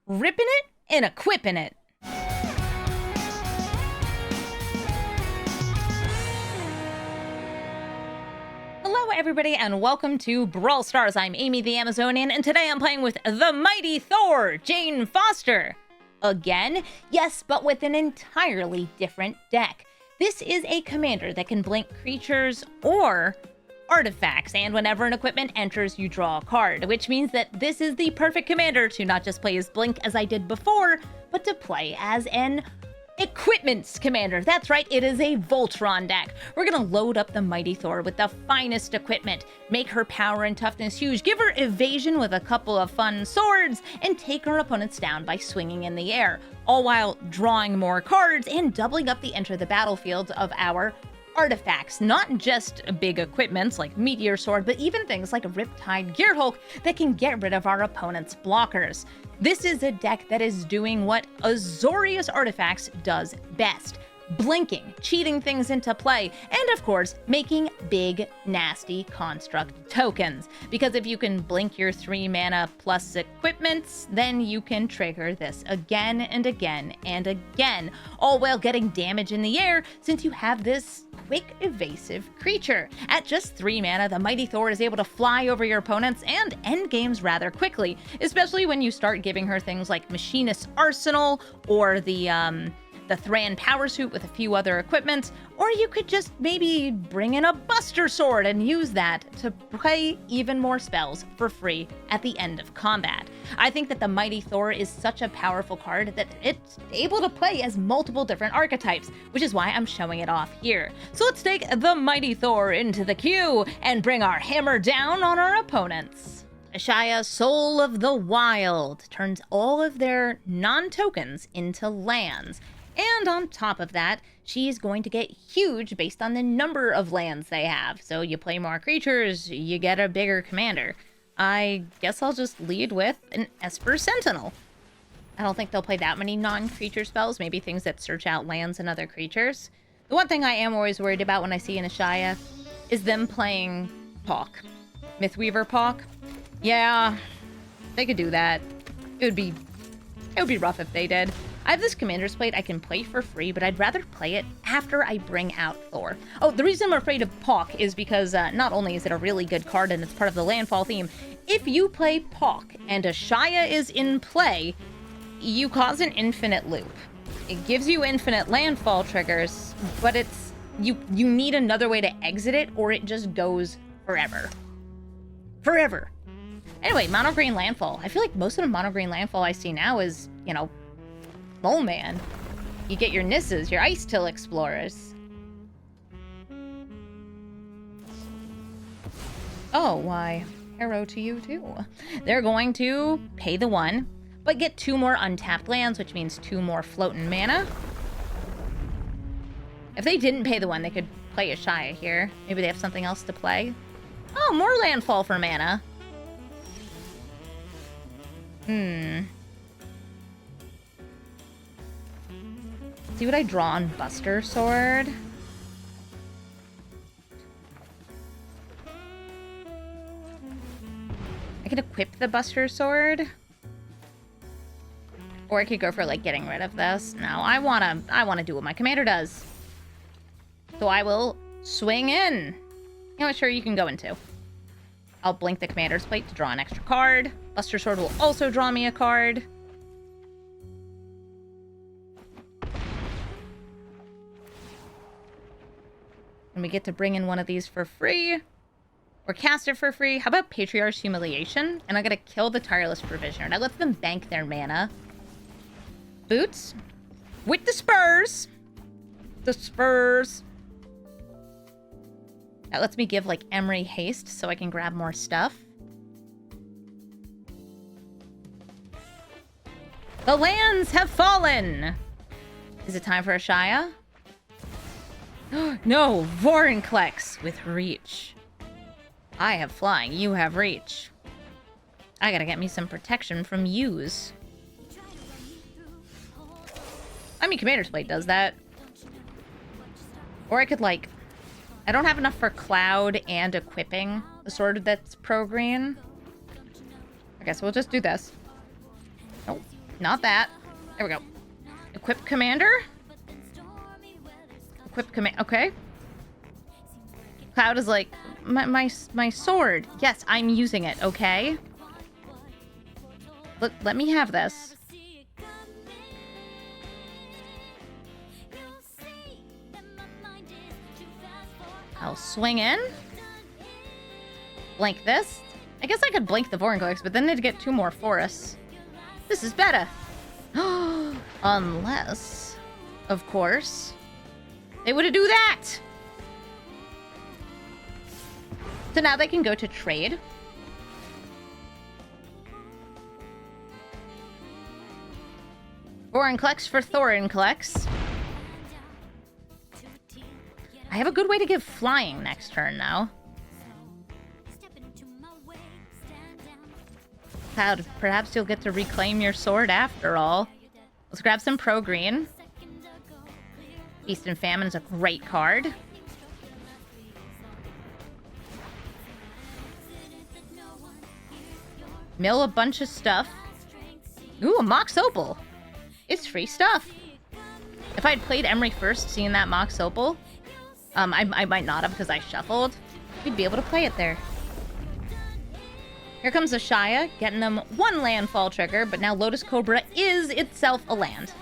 ripping it and equipping it. Hello everybody and welcome to Brawl Stars. I'm Amy the Amazonian and today I'm playing with the mighty Thor, Jane Foster. Again? Yes, but with an entirely different deck. This is a commander that can blink creatures or artifacts, and whenever an equipment enters, you draw a card, which means that this is the perfect commander to not just play as Blink as I did before, but to play as an equipments commander. That's right, it is a Voltron deck. We're gonna load up the mighty Thor with the finest equipment, make her power and toughness huge, give her evasion with a couple of fun swords, and take our opponents down by swinging in the air, all while drawing more cards and doubling up the enter the battlefield of our artifacts, not just big equipments like Meteor Sword, but even things like Riptide Gearhulk that can get rid of our opponent's blockers. This is a deck that is doing what Azorius Artifacts does best: blinking, cheating things into play, and of course, making big, nasty construct tokens. Because if you can blink your 3 mana plus equipments, then you can trigger this again and again and again, all while getting damage in the air since you have this quick, evasive creature. At just 3 mana, the mighty Thor is able to fly over your opponents and end games rather quickly, especially when you start giving her things like Machinist's Arsenal or the Thran Power Suit with a few other equipment, or you could just maybe bring in a Buster Sword and use that to play even more spells for free at the end of combat. I think that the mighty Thor is such a powerful card that it's able to play as multiple different archetypes, which is why I'm showing it off here. So let's take the mighty Thor into the queue and bring our hammer down on our opponents. Ashaya, Soul of the Wild, turns all of their non-tokens into lands. And on top of that, she's going to get huge based on the number of lands they have. So you play more creatures, you get a bigger commander. I guess I'll just lead with an Esper Sentinel. I don't think they'll play that many non-creature spells, maybe things that search out lands and other creatures. The one thing I am always worried about when I see an Ashaya is them playing Pawk. Mythweaver Pawk. Yeah, they could do that. It would be rough if they did. I have this Commander's Plate I can play for free, but I'd rather play it after I bring out Thor. Oh, the reason I'm afraid of Pawk is because not only is it a really good card and it's part of the landfall theme, if you play Pawk and Ashaya is in play, you cause an infinite loop. It gives you infinite landfall triggers, but you need another way to exit it or it just goes forever. Forever. Anyway, mono green landfall. I feel like most of the mono green landfall I see now is, Mole Man. You get your Nisses, your Ice Till Explorers. Oh, why, arrow to you too. They're going to pay the 1, but get 2 more untapped lands, which means 2 more floating mana. If they didn't pay the 1, they could play Ashaya here. Maybe they have something else to play. Oh, more landfall for mana. See what I draw on Buster Sword? I could equip the Buster Sword. Or I could go for, getting rid of this. No, I wanna do what my commander does. So I will swing in. Sure, you can go into. I'll blink the Commander's Plate to draw an extra card. Buster Sword will also draw me a card. And we get to bring in one of these for free. Or cast it for free. How about Patriarch's Humiliation? And I'm going to kill the Tireless Provisioner. That lets them bank their mana. Boots. With the spurs. The spurs. That lets me give, Emery haste so I can grab more stuff. The lands have fallen! Is it time for Ashaya? No, Vorinclex with reach. I have flying, you have reach. I gotta get me some protection from yous. I mean, Commander's Plate does that. Or I could, I don't have enough for Cloud and equipping the sword that's pro-green. I guess we'll just do this. Oh, Not that. There we go. Equip commander? Equip command. Okay. Cloud is like, my sword. Yes, I'm using it, okay? Let me have this. I'll swing in. Blink this. I guess I could blink the Vorinclex, but then they'd get 2 more forests. This is better. Unless, of course, they would do that. So now they can go to trade. Vorinclex for Thorinclex. I have a good way to give flying next turn now. Cloud, perhaps you'll get to reclaim your sword after all. Let's grab some pro green. Feast and Famine is a great card. Mill a bunch of stuff. Ooh, a Mox Opal. It's free stuff. If I'd played Emery first, seeing that Mox Opal, I might not have because I shuffled. We'd be able to play it there. Here comes Ashaya, getting them 1 landfall trigger, but now Lotus Cobra is itself a land.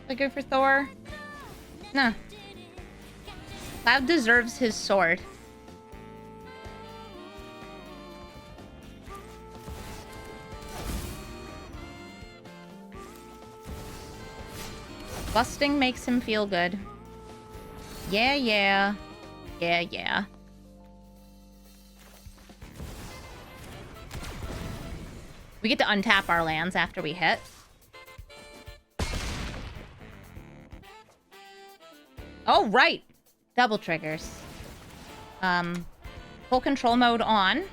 I go for Thor? Nah. Cloud deserves his sword. Busting makes him feel good. Yeah, yeah. Yeah, yeah. We get to untap our lands after we hit. Oh, right. Double triggers. Full control mode on.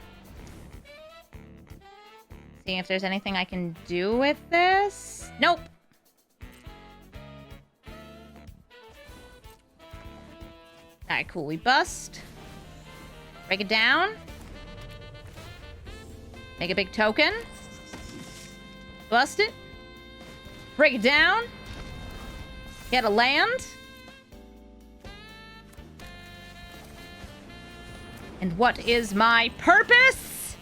Seeing if there's anything I can do with this. Nope. Alright, cool. We bust. Break it down. Make a big token. Bust it. Break it down. Get a land. And what is my purpose?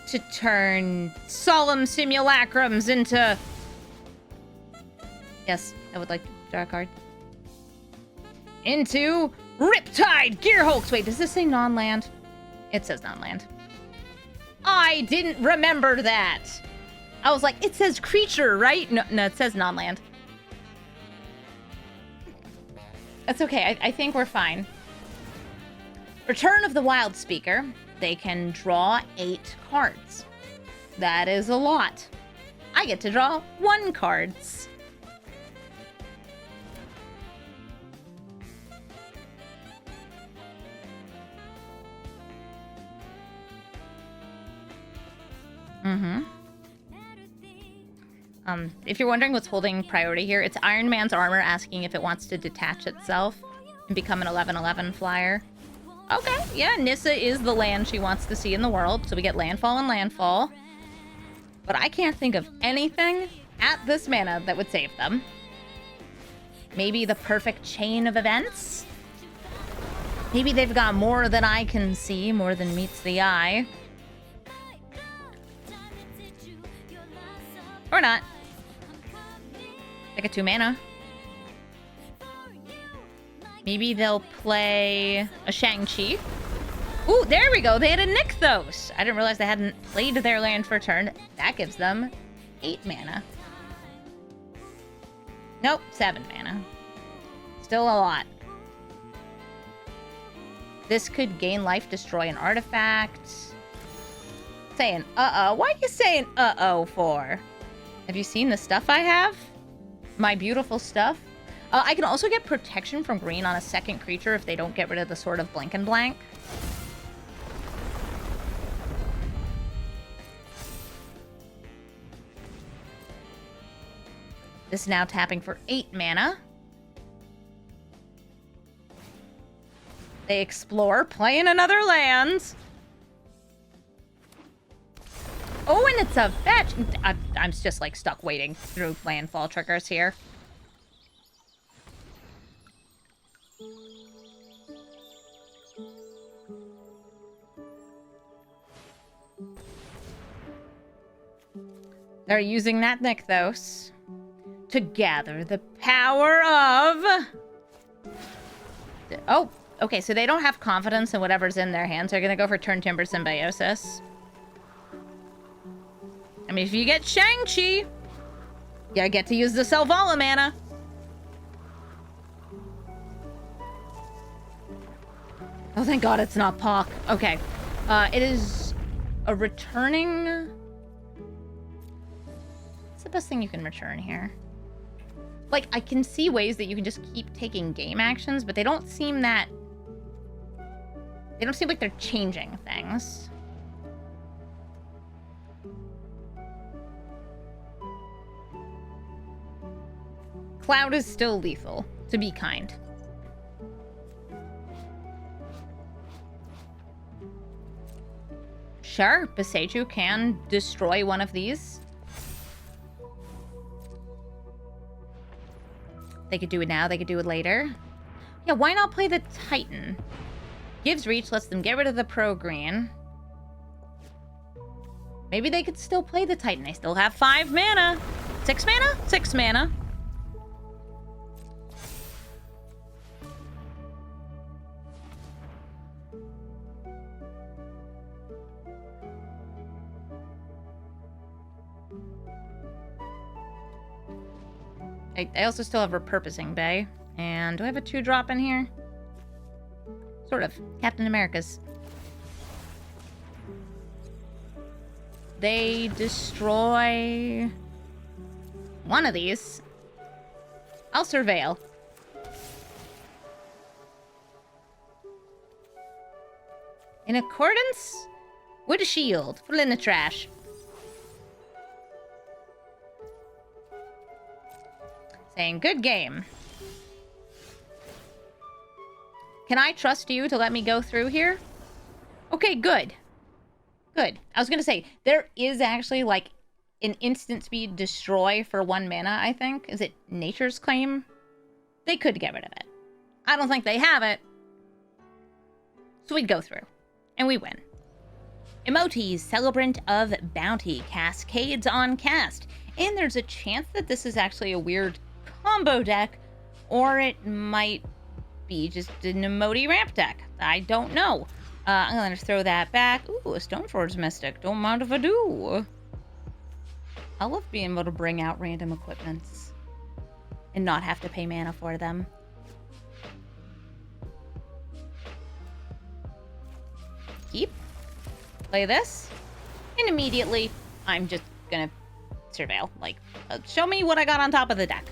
To turn solemn simulacrums into... Yes, I would like to draw a card. Into Riptide Gearhulks. Wait, does this say non-land? It says non-land. I didn't remember that. I was like, it says creature, right? No, it says non-land. That's okay. I think we're fine. Return of the Wild Speaker. They can draw 8 cards. That is a lot. I get to draw 1 cards. If you're wondering what's holding priority here, it's Iron Man's armor asking if it wants to detach itself and become an 11/11 flyer. Okay, yeah, Nissa is the land she wants to see in the world, so we get landfall and landfall. But I can't think of anything at this mana that would save them. Maybe the perfect chain of events? Maybe they've got more than I can see, more than meets the eye. Or not. Like a 2 mana. Maybe they'll play a Shang-Chi. Ooh, there we go. They had a Nykthos. I didn't realize they hadn't played their land for a turn. That gives them 8 mana. Nope, 7 mana. Still a lot. This could gain life, destroy an artifact. Saying uh-oh. Why are you saying uh-oh for? Have you seen the stuff I have? My beautiful stuff? I can also get protection from green on a second creature if they don't get rid of the Sword of Blink and Blank. This is now tapping for 8 mana. They explore, play in another land. Oh, and it's a fetch. I'm just like stuck waiting through landfall triggers here. They're using that Nykthos to gather the power of... Oh, okay, so they don't have confidence in whatever's in their hands. They're gonna go for Turn Timber Symbiosis. I mean, if you get Shang-Chi, you get to use the Selvala mana. Oh, thank God it's not Pock. Okay. It is a returning... What's the best thing you can return here? Like, I can see ways that you can just keep taking game actions, but they don't seem that... They don't seem like they're changing things. Cloud is still lethal, to be kind. Sure, Boseiju can destroy one of these. They could do it now, they could do it later. Yeah, why not play the Titan? Gives reach, lets them get rid of the pro-green. Maybe they could still play the Titan. They still have 5 mana. 6 mana? 6 mana. I also still have Repurposing Bay. And do I have a 2-drop in here? Sort of. Captain America's. They destroy one of these. I'll surveil. In accordance with a shield. Put it in the trash. Saying, good game. Can I trust you to let me go through here? Okay, good. Good. I was gonna say, there is actually, like, an instant speed destroy for 1 mana, I think. Is it Nature's Claim? They could get rid of it. I don't think they have it. So we'd go through. And we win. Emotes, Celebrant of Bounty, cascades on cast. And there's a chance that this is actually a weird combo deck, or it might be just an emote ramp deck. I don't know. I'm gonna throw that back. Ooh, a Stoneforge Mystic. Don't mind if I do. I love being able to bring out random equipments and not have to pay mana for them. Keep. Play this. And immediately, I'm just gonna surveil. Like, show me what I got on top of the deck.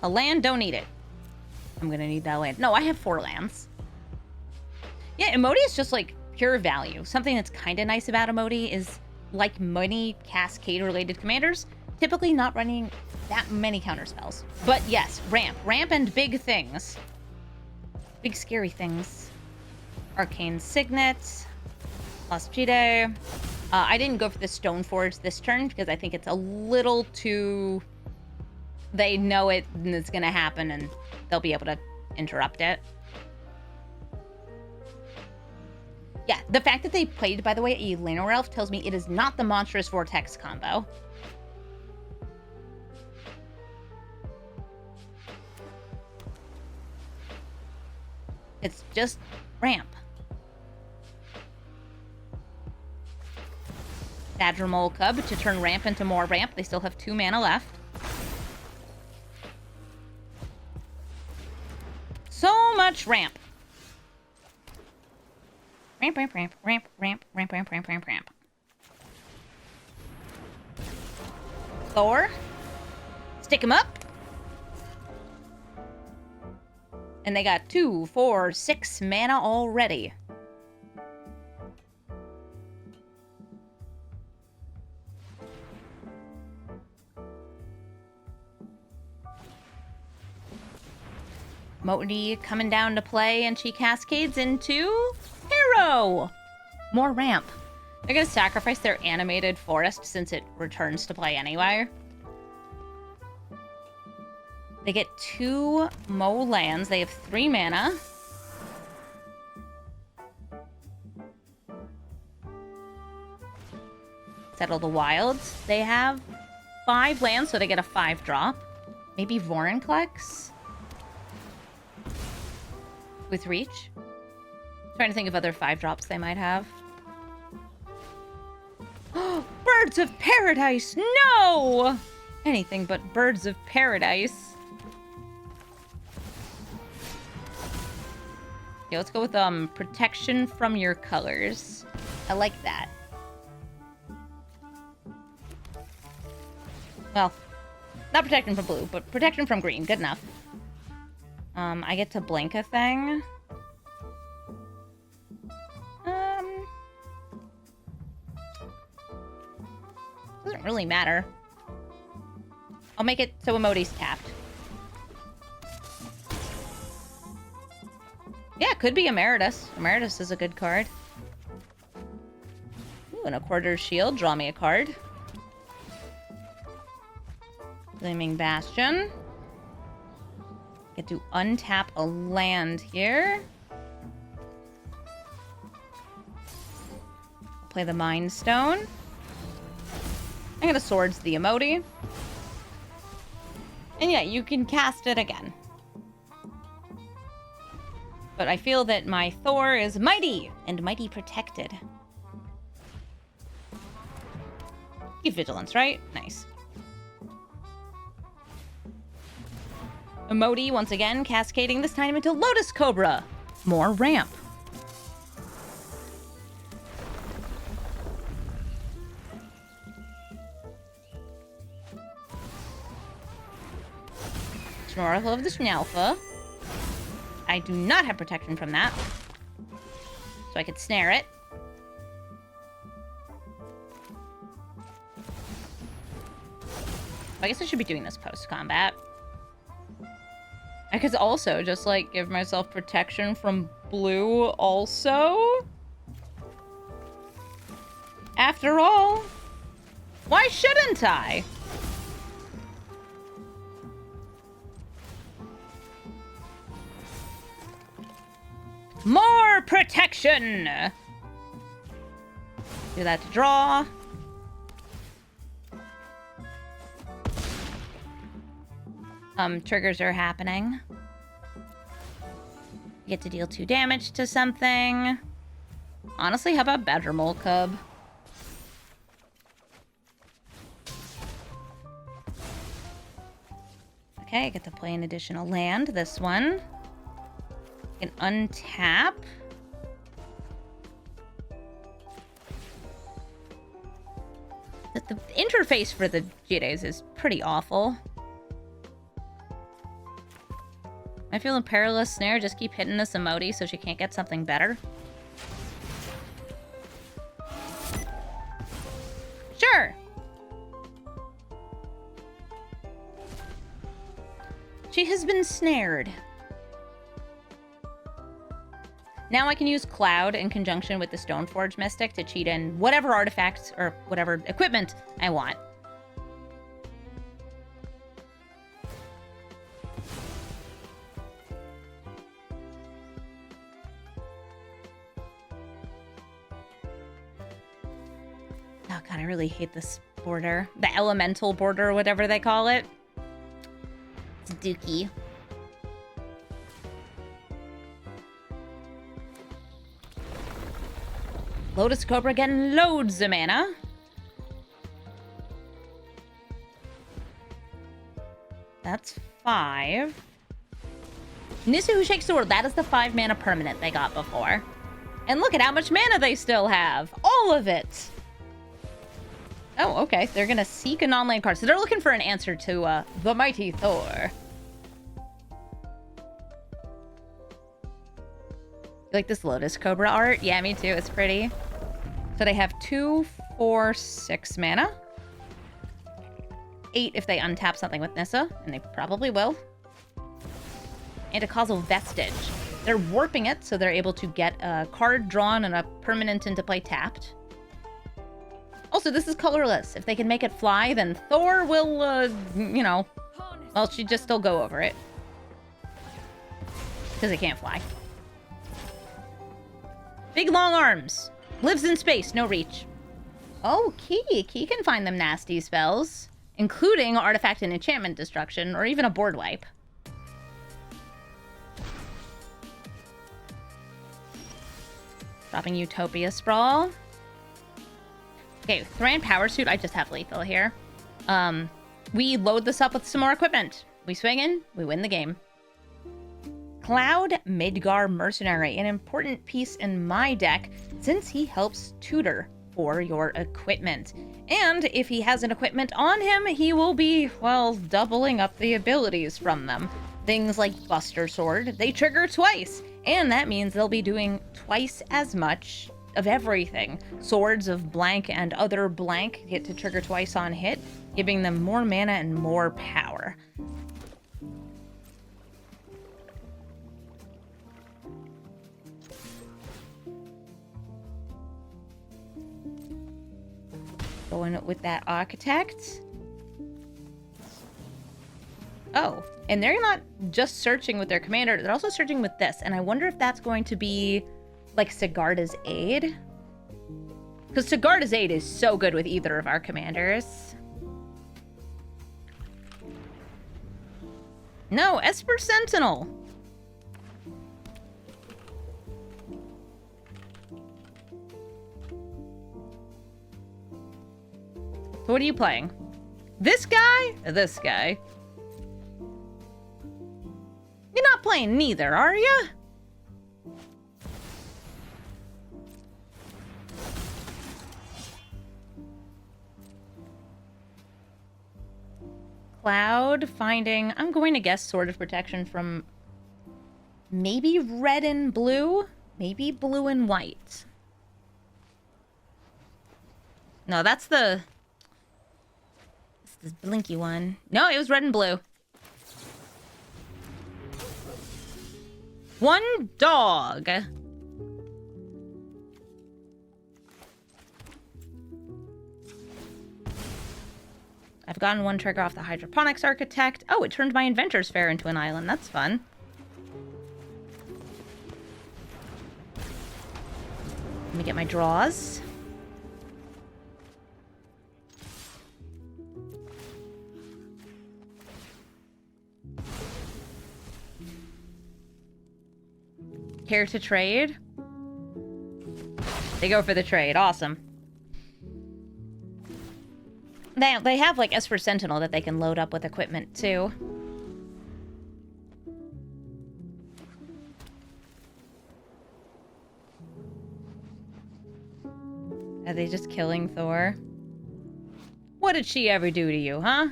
A land, don't need it. I'm gonna need that land. No, I have 4 lands. Yeah, emote is just like pure value. Something that's kind of nice about emote is, like many cascade-related commanders, typically not running that many counterspells. But yes, ramp. Ramp and big things. Big scary things. Arcane Signet. Lost Jide. I didn't go for the Stoneforge this turn because I think it's a little too... They know it and it's gonna happen and they'll be able to interrupt it. Yeah, the fact that they played, by the way, a Llanowar Elf tells me it is not the Monstrous Vortex combo. It's just ramp. Badgermole Cub to turn ramp into more ramp. They still have 2 mana left. So much ramp. Ramp, ramp, ramp, ramp, ramp, ramp, ramp, ramp, ramp, ramp. Thor. Stick him up. And they got 2, 4, 6 mana already. Modi coming down to play, and she cascades into Hero. More ramp. They're gonna sacrifice their animated forest since it returns to play anyway. They get 2 Mo lands. They have 3 mana. Settle the Wilds. They have 5 lands, so they get a 5-drop. Maybe Vorinclex? With reach? Trying to think of other 5-drops they might have. Birds of Paradise! No! Anything but Birds of Paradise. Yeah, let's go with protection from your colors. I like that. Well, not protection from blue, but protection from green. Good enough. I get to blink a thing. Doesn't really matter. I'll make it so Emodi's tapped. Yeah, it could be Emeritus. Emeritus is a good card. Ooh, and a Quarter's Shield. Draw me a card. Gleaming Bastion. Get to untap a land here. Play the Mind Stone. I'm gonna Swords the Emodi. And yeah, you can cast it again. But I feel that my Thor is mighty and mighty protected. Keep vigilance, right? Nice. Emodi, once again, cascading this time into Lotus Cobra. More ramp. Oracle of the Snalfa. I do not have protection from that. So I could snare it. I guess I should be doing this post-combat. I could also just, like, give myself protection from blue also. After all, why shouldn't I? More protection! Do that to draw. Triggers are happening. You get to deal 2 damage to something. Honestly, how about Badgermole Cub? Okay, I get to play an additional land, this one. I can untap. The interface for the Jides is pretty awful. I feel in Perilous Snare, just keep hitting this Emodi so she can't get something better. Sure! She has been snared. Now I can use Cloud in conjunction with the Stoneforge Mystic to cheat in whatever artifacts or whatever equipment I want. Oh god, I really hate this border. The elemental border or whatever they call it. It's dookie. Lotus Cobra getting loads of mana. That's 5. Nisu Who Shakes the World. That is the 5 mana permanent they got before. And look at how much mana they still have. All of it. Oh, okay. They're going to seek a non-land card. So they're looking for an answer to the mighty Thor. You like this Lotus Cobra art? Yeah, me too. It's pretty. So they have 2, 4, 6 mana. 8 if they untap something with Nissa, and they probably will. and a Causal Vestige. They're warping it, so they're able to get a card drawn and a permanent into play tapped. Also, this is colorless. If they can make it fly, then Thor will, you know, well, she'd just still go over it. Because it can't fly. Big long arms. Lives in space, no reach. Oh, Key. Key can find them nasty spells, including artifact and enchantment destruction, or even a board wipe. Dropping Utopia Sprawl. Okay, Thran Power Suit, I just have lethal here. We load this up with some more equipment. We swing in, we win the game. Cloud Midgar Mercenary, an important piece in my deck since he helps tutor for your equipment. And if he has an equipment on him, he will be, well, doubling up the abilities from them. Things like Buster Sword, they trigger twice, and that means they'll be doing twice as much of everything. Swords of blank and other blank get to trigger twice on hit, giving them more mana and more power. Going with that Architect. Oh, and they're not just searching with their commander, they're also searching with this. And I wonder if that's going to be like Sigarda's Aid. Because Sigarda's Aid is so good with either of our commanders. No, Esper Sentinel. So what are you playing? This guy? Or this guy? You're not playing neither, are you? Cloud finding, I'm going to guess Sword of Protection from maybe red and blue, maybe blue and white. No, that's the this blinky one. No, it was red and blue. One dog. I've gotten one trigger off the Hydroponics Architect. Oh, it turned my Inventor's Fair into an island. That's fun. Let me get my draws. Care to trade? They go for the trade. Awesome. They have, like, Esper Sentinel that they can load up with equipment, too. Are they just killing Thor? What did she ever do to you, huh?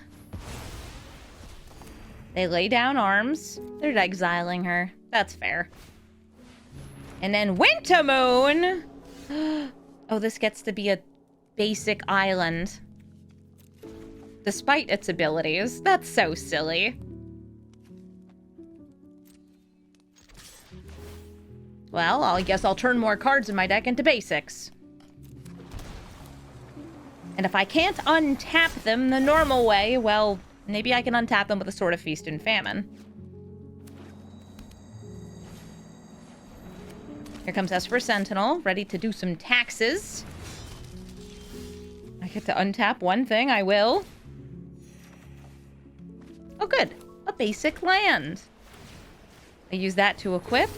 They lay down arms. They're exiling her. That's fair. And then Winter Moon! Oh, this gets to be a basic island. Despite its abilities. That's so silly. Well, I guess I'll turn more cards in my deck into basics. And if I can't untap them the normal way, well, maybe I can untap them with a Sword of Feast and Famine. Here comes Esper Sentinel, ready to do some taxes. I get to untap one thing, I will. Oh, good. A basic land. I use that to equip.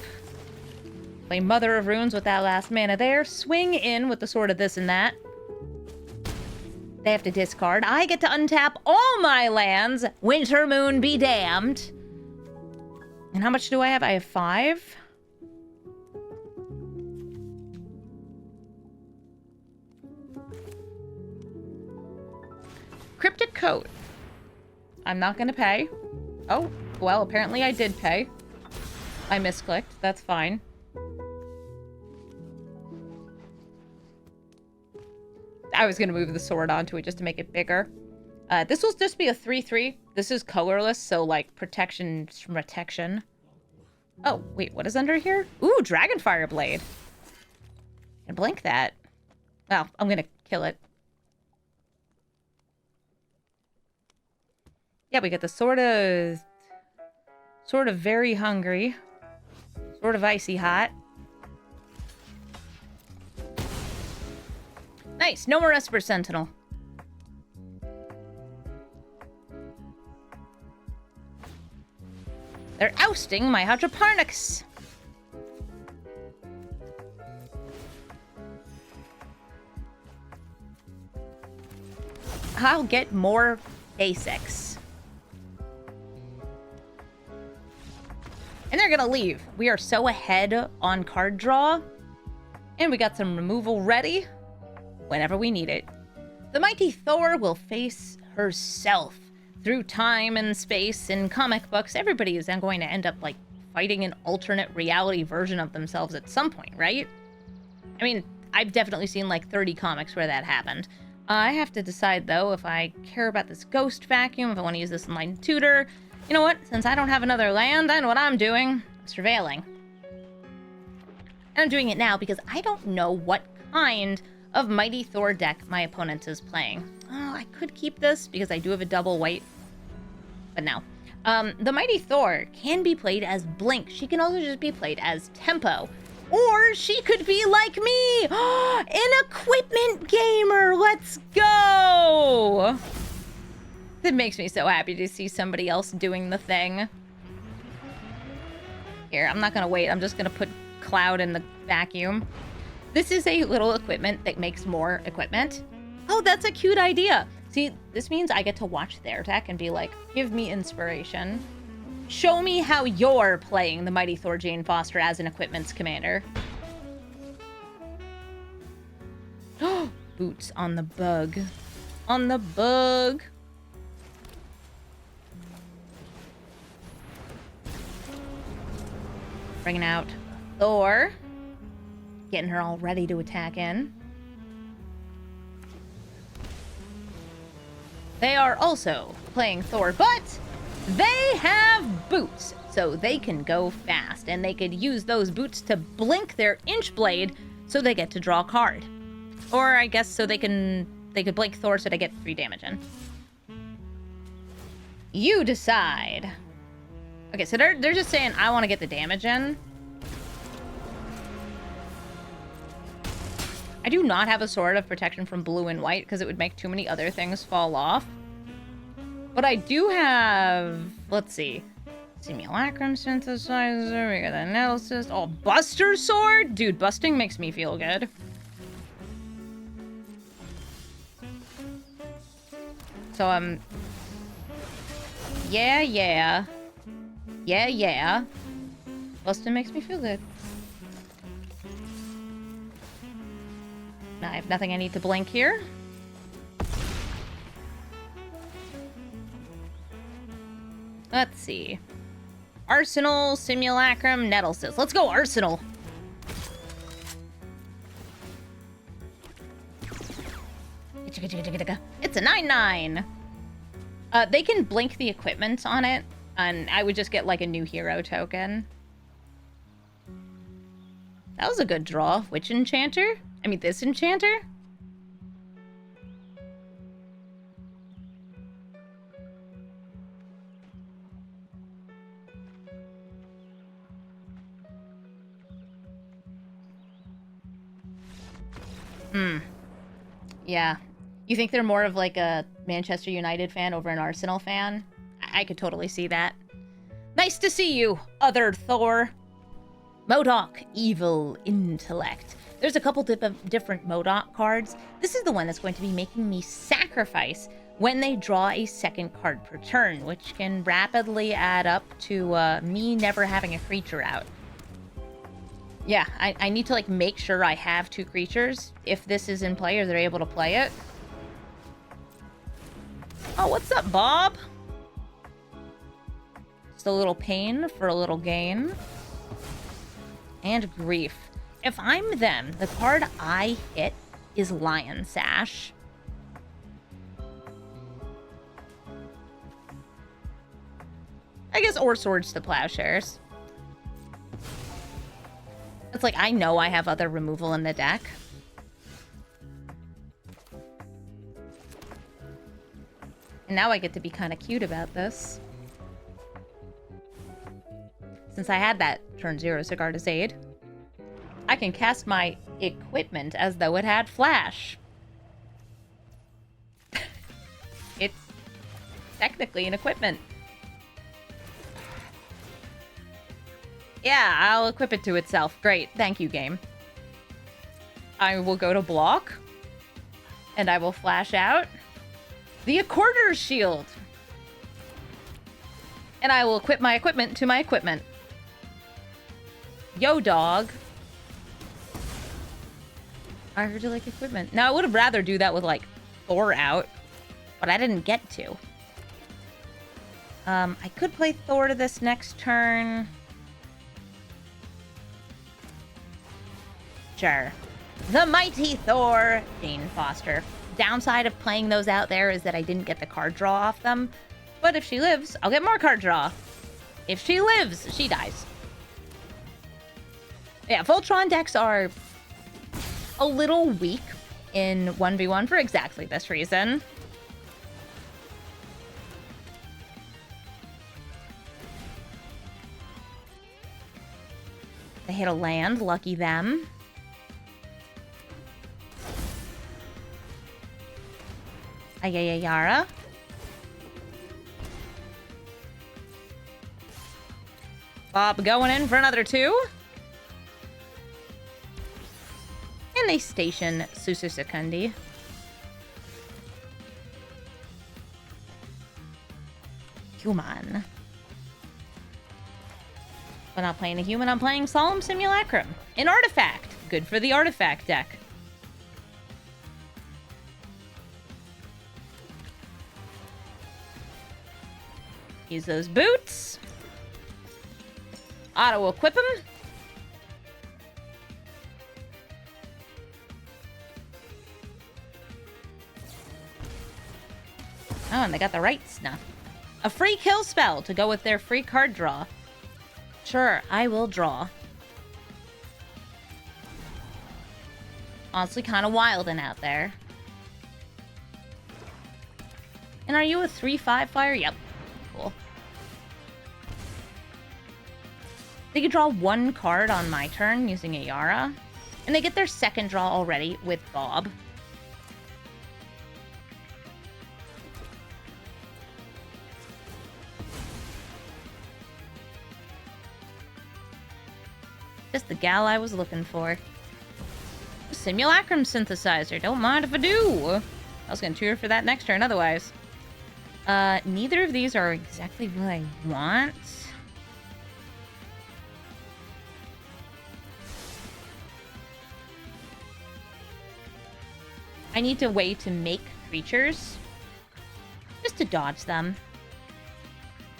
Play Mother of Runes with that last mana there. Swing in with the Sword of this and that. They have to discard. I get to untap all my lands. Winter Moon be damned. And how much do I have? I have 5. Cryptic Coat. I'm not gonna pay. Oh, well, apparently I did pay. I misclicked. That's fine. I was gonna move the sword onto it just to make it bigger. This will just be a 3/3. This is colorless, so like protection. Oh, wait, what is under here? Ooh, Dragonfire Blade. Can blink that. Well, I'm gonna kill it. Yeah, we got the sort of very hungry, sort of icy hot. Nice, no more Esper Sentinel. They're ousting my Hydroparnix. I'll get more basics. And they're gonna leave. We are so ahead on card draw. And we got some removal ready whenever we need it. The mighty Thor will face herself. Through time and space in comic books, everybody is then going to end up, like, fighting an alternate reality version of themselves at some point, right? I mean, I've definitely seen, like, 30 comics where that happened. I have to decide, though, if I care about this ghost vacuum, if I want to use this Enlightened Tutor. You know what? Since I don't have another land, I know what I'm doing. I'm surveilling. And I'm doing it now because I don't know what kind of Mighty Thor deck my opponent is playing. Oh, I could keep this because I do have a double white. But no. The Mighty Thor can be played as Blink. She can also just be played as Tempo. Or she could be like me! An equipment gamer! Let's go! It makes me so happy to see somebody else doing the thing. Here, I'm not gonna wait. I'm just gonna put Cloud in the vacuum. This is a little equipment that makes more equipment. Oh, that's a cute idea. See, this means I get to watch their deck and be like, give me inspiration. Show me how you're playing the Mighty Thor Jane Foster as an equipment's commander. Boots on the bug. On the bug. Bringing out Thor. Getting her all ready to attack in. They are also playing Thor, but they have boots, so they can go fast, and they could use those boots to blink their Inch Blade so they get to draw a card. Or I guess so they could blink Thor so they get 3 damage in. You decide. Okay, so they're just saying I want to get the damage in. I do not have a Sword of Protection from blue and white because it would make too many other things fall off. But I do have, let's see, Simulacrum Synthesizer, we got Analysis, oh, Buster Sword? Dude, busting makes me feel good. So, yeah. Busting makes me feel good. Now I have nothing I need to blink here. Let's see. Arsenal, Simulacrum, Nettlesis. Let's go, Arsenal! It's a 9/9! They can blink the equipment on it, and I would just get, like, a new hero token. That was a good draw. Which enchanter? I mean, this enchanter? Yeah. You think they're more of like a Manchester United fan over an Arsenal fan? I could totally see that. Nice to see you, other Thor. MODOK, Evil Intellect. There's a couple different MODOK cards. This is the one that's going to be making me sacrifice when they draw a second card per turn, which can rapidly add up to me never having a creature out. Yeah, I need to, like, make sure I have 2 creatures if this is in play or they're able to play it. Oh, what's up, Bob? Just a little pain for a little gain. And grief. If I'm them, the card I hit is Lion Sash. I guess, or Swords to Plowshares. It's like, I know I have other removal in the deck. And now I get to be kind of cute about this. Since I had that turn 0 Cigar to Zade, I can cast my equipment as though it had flash. It's technically an equipment. Yeah, I'll equip it to itself. Great. Thank you, game. I will go to block. And I will flash out the Accorder's Shield. And I will equip my equipment to my equipment. Yo, dog. I heard you like equipment. Now, I would have rather do that with, like, Thor out. But I didn't get to. I could play Thor to this next turn. Sure. The Mighty Thor, Jane Foster. Downside of playing those out there is that I didn't get the card draw off them. But if she lives, I'll get more card draw. If she lives, she dies. Yeah, Voltron decks are a little weak in 1v1 for exactly this reason. They hit a land, lucky them. Ayayayara. Bob going in for another 2. And they station Sususecundi. Human. But not playing a human, I'm playing Solemn Simulacrum. An artifact. Good for the artifact deck. Use those boots. Auto-equip them. Oh, and they got the right stuff. A free kill spell to go with their free card draw. Sure, I will draw. Honestly, kind of wildin' out there. And are you a 3/5 flyer? Yep. Cool. They could draw 1 card on my turn using a Yara. And they get their second draw already with Bob. Just the gal I was looking for. Simulacrum synthesizer. Don't mind if I do. I was going to tutor for that next turn otherwise. Neither of these are exactly what I want. I need a way to make creatures. Just to dodge them.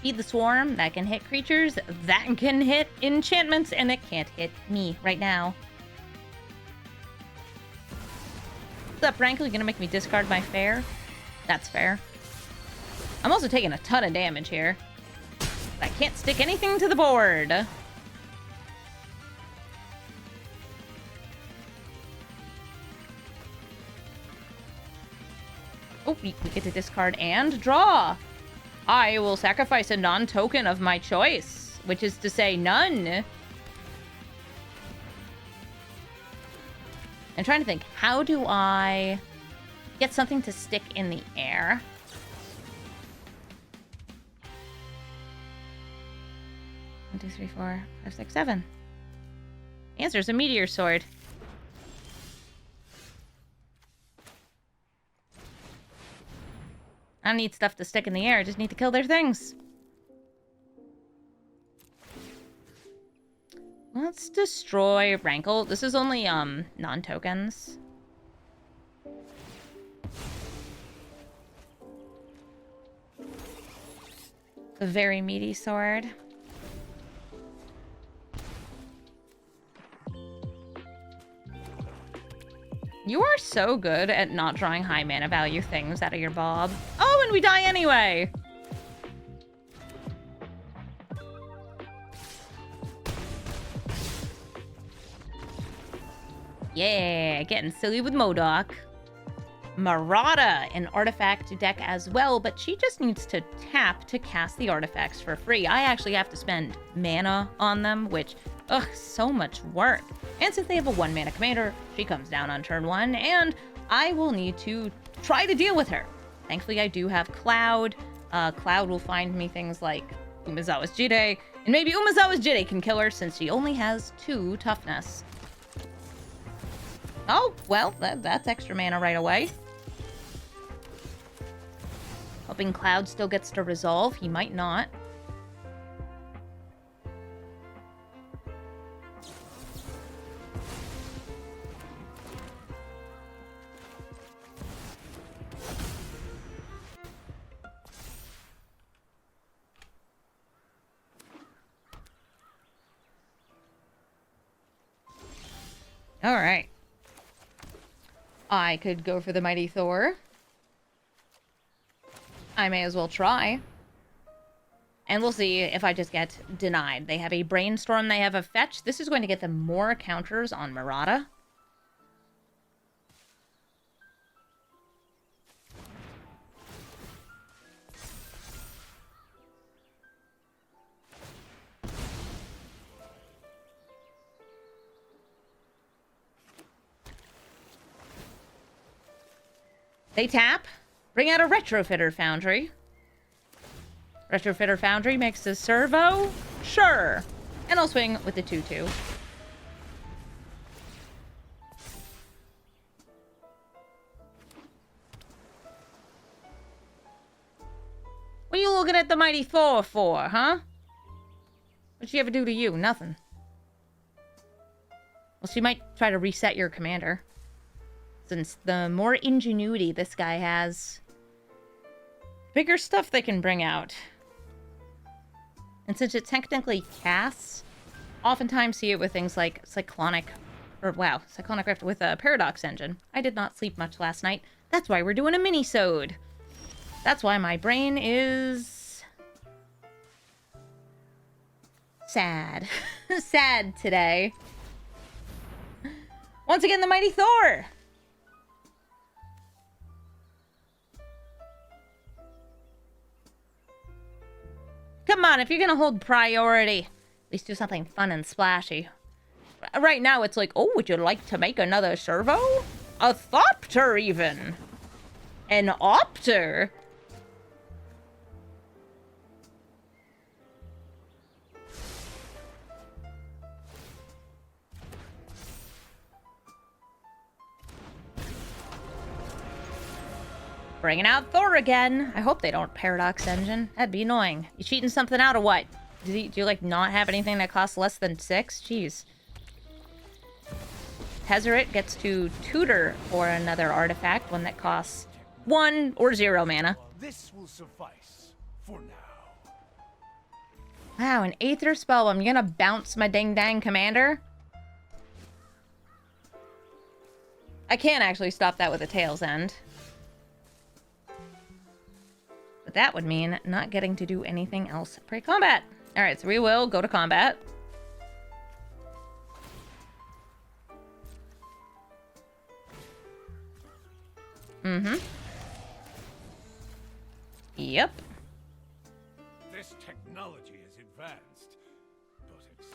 Feed the Swarm, that can hit creatures, that can hit enchantments, and it can't hit me right now. What's up, Rankle? You gonna make me discard my fair? That's fair. I'm also taking a ton of damage here. I can't stick anything to the board. Oh, we get to discard and draw. I will sacrifice a non-token of my choice, which is to say none. I'm trying to think, how do I get something to stick in the air? One, two, three, four, five, six, seven. The answer is a meteor sword. I don't need stuff to stick in the air. I just need to kill their things. Let's destroy Rankle. This is only, non-tokens. A very meaty sword. You are so good at not drawing high mana value things out of your Bob. Oh, and we die anyway! Yeah, getting silly with MODOK. Marauda, an artifact deck as well, but she just needs to tap to cast the artifacts for free. I actually have to spend mana on them, which, ugh, so much work. And since they have a 1-mana commander, she comes down on turn 1, and I will need to try to deal with her. Thankfully, I do have Cloud. Cloud will find me things like Umezawa's Jide, and maybe Umezawa's Jide can kill her since she only has 2 toughness. Oh, well, that's extra mana right away. Hoping Cloud still gets to resolve. He might not. All right. I could go for the Mighty Thor. I may as well try. And we'll see if I just get denied. They have a Brainstorm, they have a Fetch. This is going to get them more counters on Marauda. They tap. Bring out a Retrofitter Foundry. Retrofitter Foundry makes a servo? Sure. And I'll swing with the 2/2. What are you looking at the Mighty Thor for, huh? What'd she ever do to you? Nothing. Well, she might try to reset your commander. Since the more ingenuity this guy has, bigger stuff they can bring out. And since it technically casts, oftentimes see it with things like Cyclonic Rift with a Paradox Engine. I did not sleep much last night. That's why we're doing a mini-sode. That's why my brain is sad. Sad today. Once again, the Mighty Thor! Come on, if you're gonna hold priority, at least do something fun and splashy. Right now, it's like, oh, would you like to make another servo? A Thopter, even! An Opter! Bringing out Thor again. I hope they don't Paradox Engine. That'd be annoying. You cheating something out or what? Do you like not have anything that costs less than 6? Jeez. Tezzeret gets to tutor for another artifact, one that costs 1 or 0 mana. This will suffice for now. Wow, an Aether spell. I'm gonna bounce my ding dang commander. I can't actually stop that with a Tail's End. But that would mean not getting to do anything else pre-combat. Alright, so we will go to combat. Yep. This technology is advanced, but it's...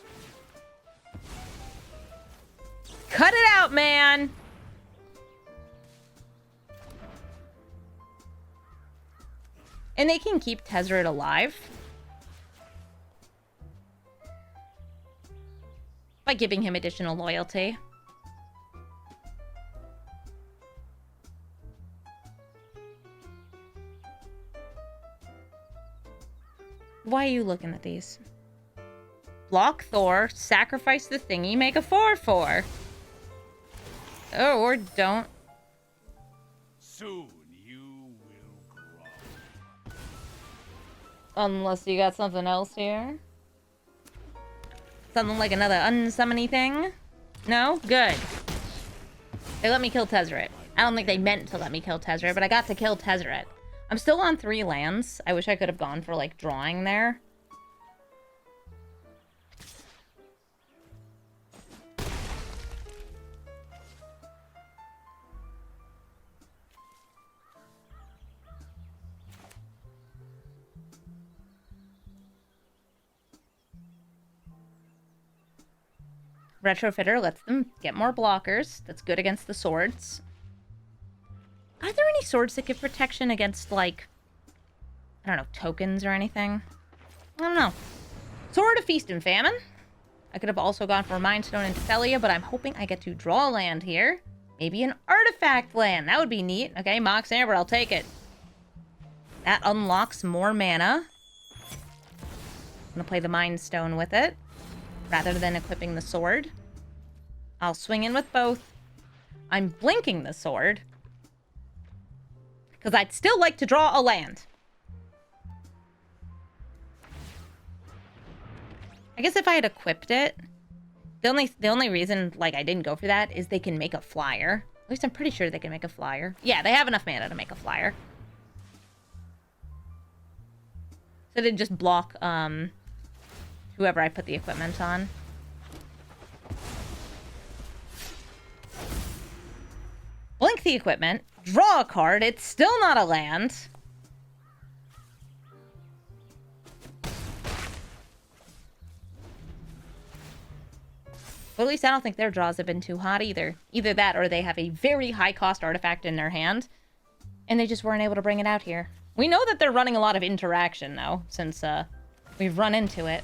Cut it out, man! And they can keep Tezzeret alive by giving him additional loyalty. Why are you looking at these? Block Thor, sacrifice the thingy, make a 4/4. Oh, or don't. Soon you will grow. Unless you got something else here. Something like another unsummony thing? No? Good. They let me kill Tezzeret. I don't think they meant to let me kill Tezzeret, but I got to kill Tezzeret. I'm still on 3 lands. I wish I could have gone for, like, drawing there. Retrofitter lets them get more blockers. That's good against the swords. Are there any swords that give protection against, like, I don't know, tokens or anything? I don't know. Sword of Feast and Famine. I could have also gone for Mind Stone and Tethelia, but I'm hoping I get to draw land here. Maybe an artifact land. That would be neat. Okay, Mox Amber, I'll take it. That unlocks more mana. I'm gonna play the Mind Stone with it, rather than equipping the sword. I'll swing in with both. I'm blinking the sword, because I'd still like to draw a land. I guess if I had equipped it, the only reason, like, I didn't go for that is they can make a flyer. At least I'm pretty sure they can make a flyer. Yeah, they have enough mana to make a flyer. So they just block, whoever I put the equipment on. Blink the equipment. Draw a card. It's still not a land. Well, at least I don't think their draws have been too hot either. Either that or they have a very high-cost artifact in their hand, and they just weren't able to bring it out here. We know that they're running a lot of interaction, though, since we've run into it.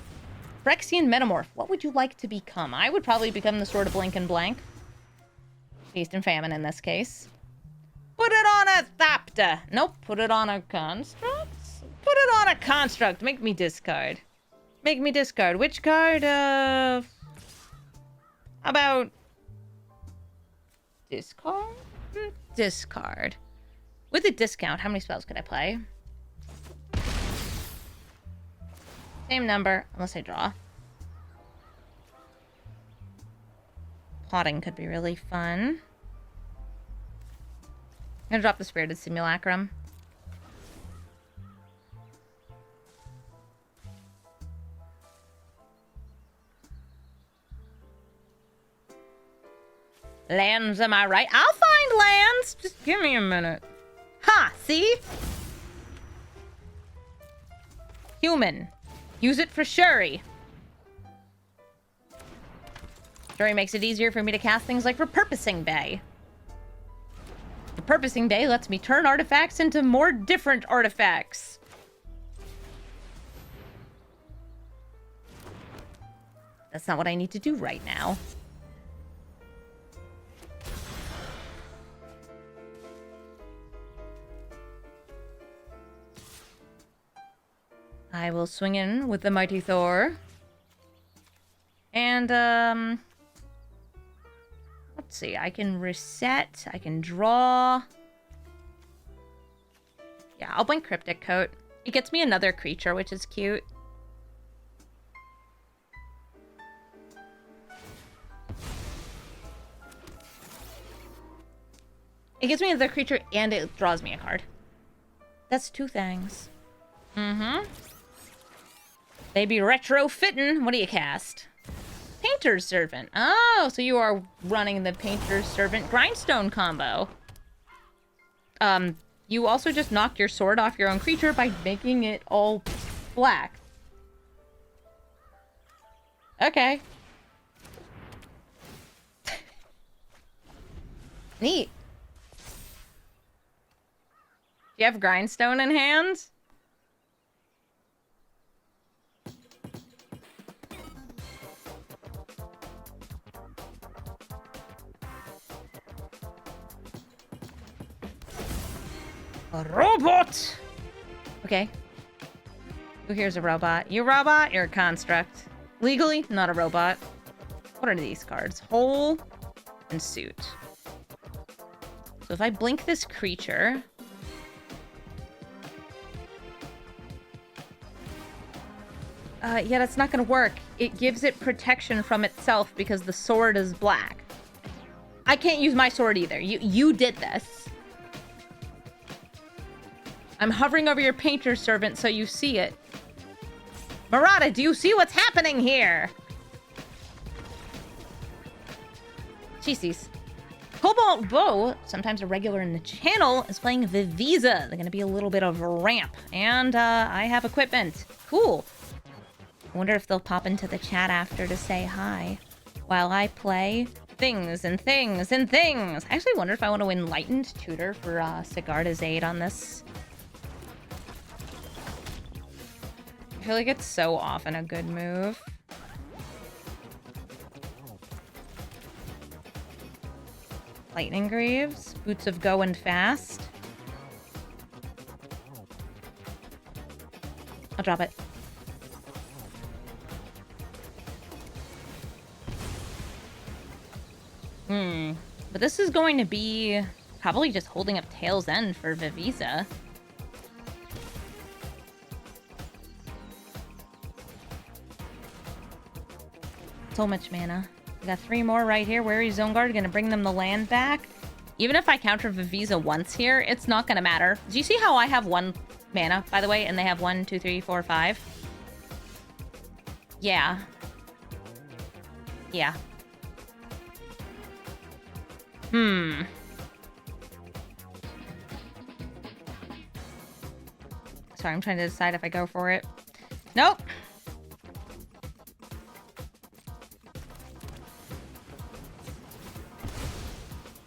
Phyrexian Metamorph. What would you like to become? I would probably become the Sword of Blink and Blank. Feast and Famine in this case. Put it on a Thapta. Nope, put it on a Construct? Put it on a Construct. Make me discard. Make me discard. Which card? How about... discard? Discard. With a discount, how many spells could I play? Same number, unless I draw. Plotting could be really fun. I'm gonna drop the Spirited Simulacrum. Lands, am I right? I'll find lands! Just give me a minute. Ha! See? Human. Use it for Shuri. Shuri makes it easier for me to cast things like Repurposing Bay. Repurposing Bay lets me turn artifacts into more different artifacts. That's not what I need to do right now. I will swing in with the Mighty Thor. And, let's see. I can reset. I can draw. Yeah, I'll blink Cryptic Coat. It gets me another creature, which is cute. It gives me another creature, and it draws me a card. That's two things. Mm-hmm. They be retrofitting. What do you cast? Painter's Servant. Oh, so you are running the Painter's Servant Grindstone combo. You also just knocked your sword off your own creature by making it all black. Okay. Neat. Do you have Grindstone in hand? A robot! Okay. Who here's a robot? You robot? You're a construct. Legally, not a robot. What are these cards? Hole and Suit. So if I blink this creature... yeah, that's not gonna work. It gives it protection from itself because the sword is black. I can't use my sword either. You did this. I'm hovering over your Painter's Servant so you see it. Murata, do you see what's happening here? She sees. Cobalt Bow, sometimes a regular in the channel, is playing Vivisa. They're going to be a little bit of a ramp. And I have equipment. Cool. I wonder if they'll pop into the chat after to say hi. while I play things and things and things. I actually wonder if I want to Enlightened Tutor for Sigarda's Aid on this. I feel like it's so often a good move. Lightning Greaves, Boots of Going Fast. I'll drop it. But this is going to be probably just holding up Tail's End for Vivisa. So much mana. We got 3 more right here. Wary Zone Guard, gonna bring them the land back. Even if I counter Vivisa once here, it's not gonna matter. Do you see how I have 1 mana, by the way, and they have 1, 2, 3, 4, 5? Yeah. Yeah. Sorry, I'm trying to decide if I go for it. Nope.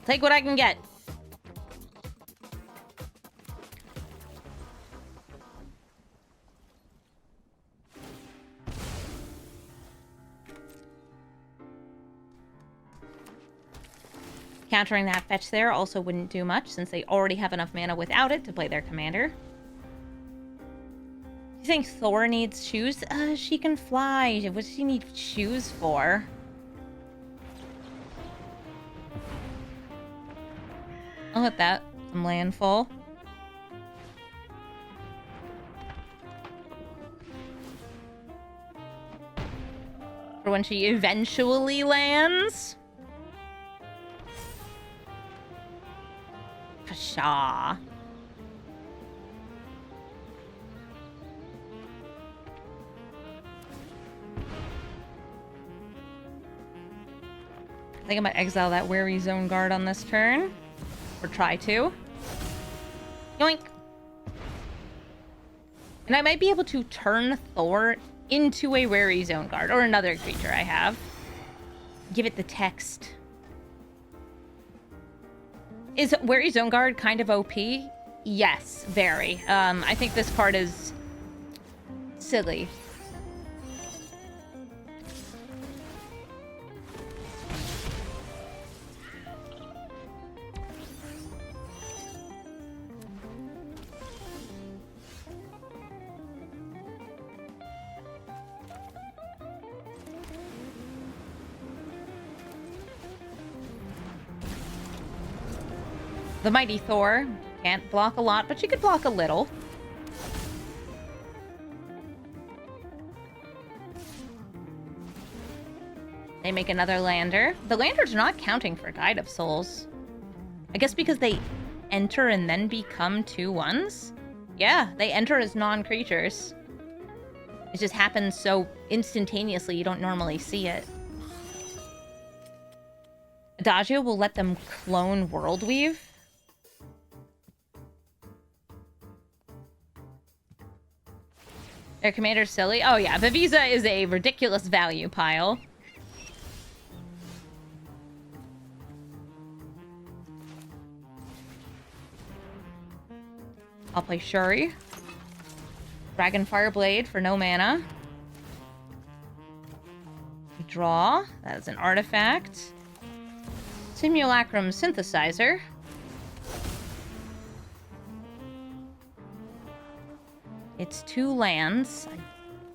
Take what I can get. Countering that fetch there also wouldn't do much, since they already have enough mana without it to play their commander. You think Thor needs shoes? She can fly. What does she need shoes for? I'll hit that. Some landfall. For when she eventually lands. Pshaw. I think I might exile that Wary Zone Guard on this turn. Or try to. Yoink. And I might be able to turn Thor into a Wary Zone Guard. Or another creature I have. Give it the text. Is Wary Zone Guard kind of OP? Yes, very. I think this card is silly. The mighty Thor can't block a lot, but she could block a little. They make another lander. The landers are not counting for Guide of Souls. I guess because they enter and then become 2/1s? Yeah, they enter as non-creatures. It just happens so instantaneously you don't normally see it. Adagio will let them clone Worldweave. Their commander's silly. Oh yeah, Vivisa is a ridiculous value pile. I'll play Shuri. Dragonfire Blade for no mana. We draw. That is an artifact. Simulacrum Synthesizer. It's 2 lands. I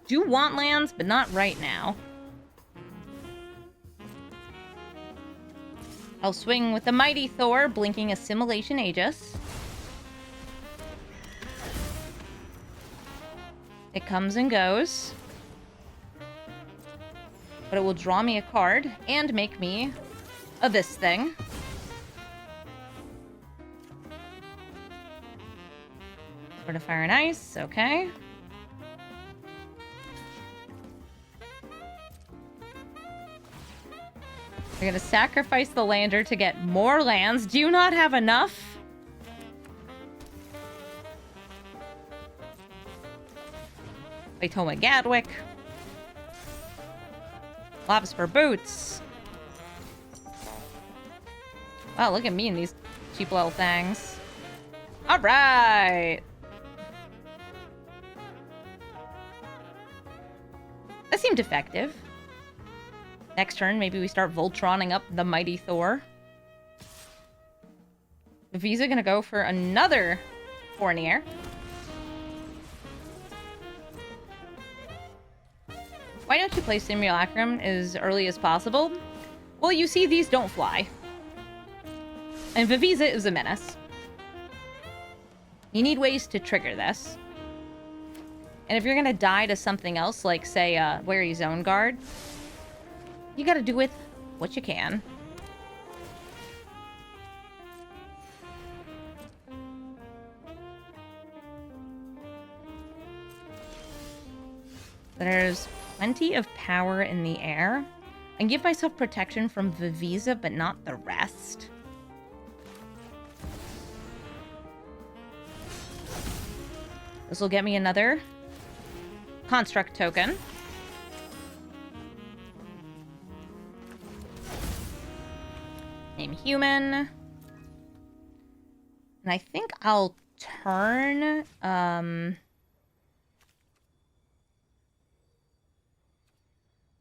do want lands, but not right now. I'll swing with the mighty Thor, blinking Assimilation Aegis. It comes and goes. But it will draw me a card and make me a this thing. Sword of Fire and Ice, okay. We're gonna sacrifice the lander to get more lands. Do you not have enough? Play Toma Gadwick. Lobs for Boots. Wow, look at me and these cheap little things. All right. That seemed effective. Next turn, maybe we start Voltroning up the mighty Thor. The Visa gonna go for another Fournier. Why don't you play Simulacrum as early as possible? Well, you see, these don't fly. And Vivisa is a menace. You need ways to trigger this. And if you're gonna die to something else, like, say, Wary Zone Guard, you gotta do with what you can. There's plenty of power in the air. I can give myself protection from Vivisa, but not the rest. This will get me another construct token. Name human. And I think I'll turn,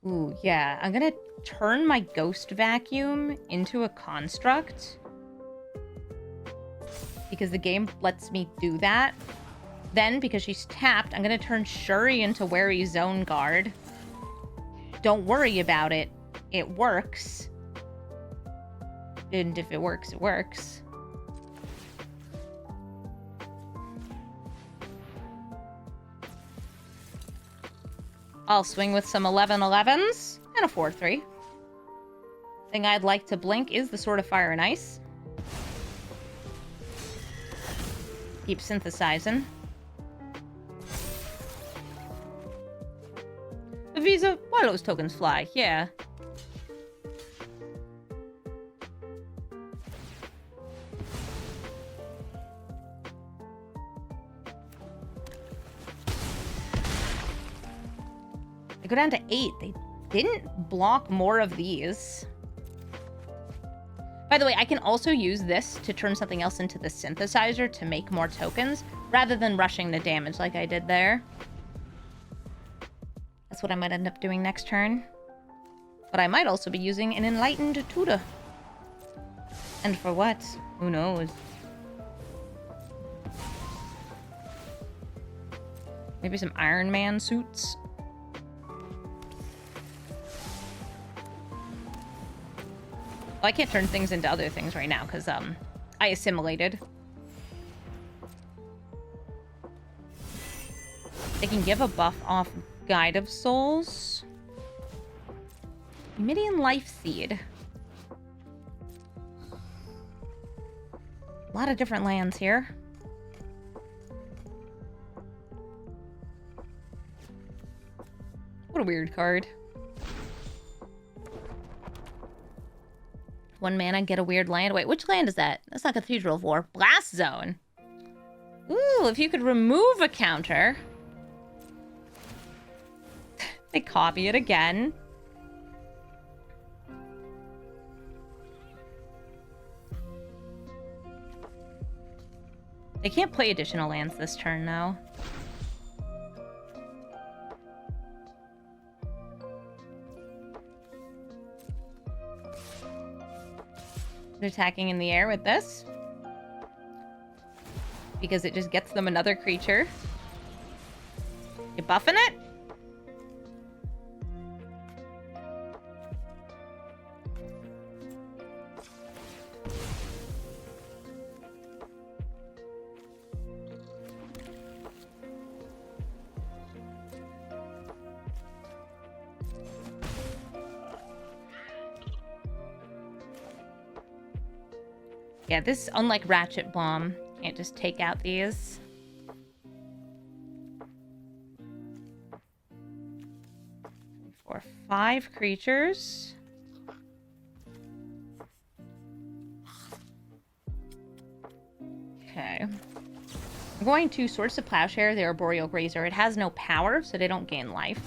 ooh, yeah. I'm gonna turn my Ghost Vacuum into a construct. Because the game lets me do that. Then, because she's tapped, I'm gonna turn Shuri into Wary Zone Guard. Don't worry about it. It works. And if it works, it works. I'll swing with some 11-11s and a 4-3. Thing I'd like to blink is the Sword of Fire and Ice. Keep synthesizing. The Visa, why do those tokens fly? Yeah. They go down to 8. They didn't block more of these. By the way, I can also use this to turn something else into the synthesizer to make more tokens, rather than rushing the damage like I did there. That's what I might end up doing next turn. But I might also be using an Enlightened Tutor. And for what? Who knows? Maybe some Iron Man suits? Well, I can't turn things into other things right now, because, I assimilated. They can give a buff off Guide of Souls. Midian Life Seed. A lot of different lands here. What a weird card. 1 mana, get a weird land. Wait, which land is that? That's not Cathedral of War. Blast Zone. Ooh, if you could remove a counter. They copy it again. They can't play additional lands this turn, though. They're attacking in the air with this. Because it just gets them another creature. You buffing it? Yeah, this, unlike Ratchet Bomb, can't just take out these. For 5 creatures. Okay. I'm going to Swords to Plowshare, the Arboreal Grazer. It has no power, so they don't gain life.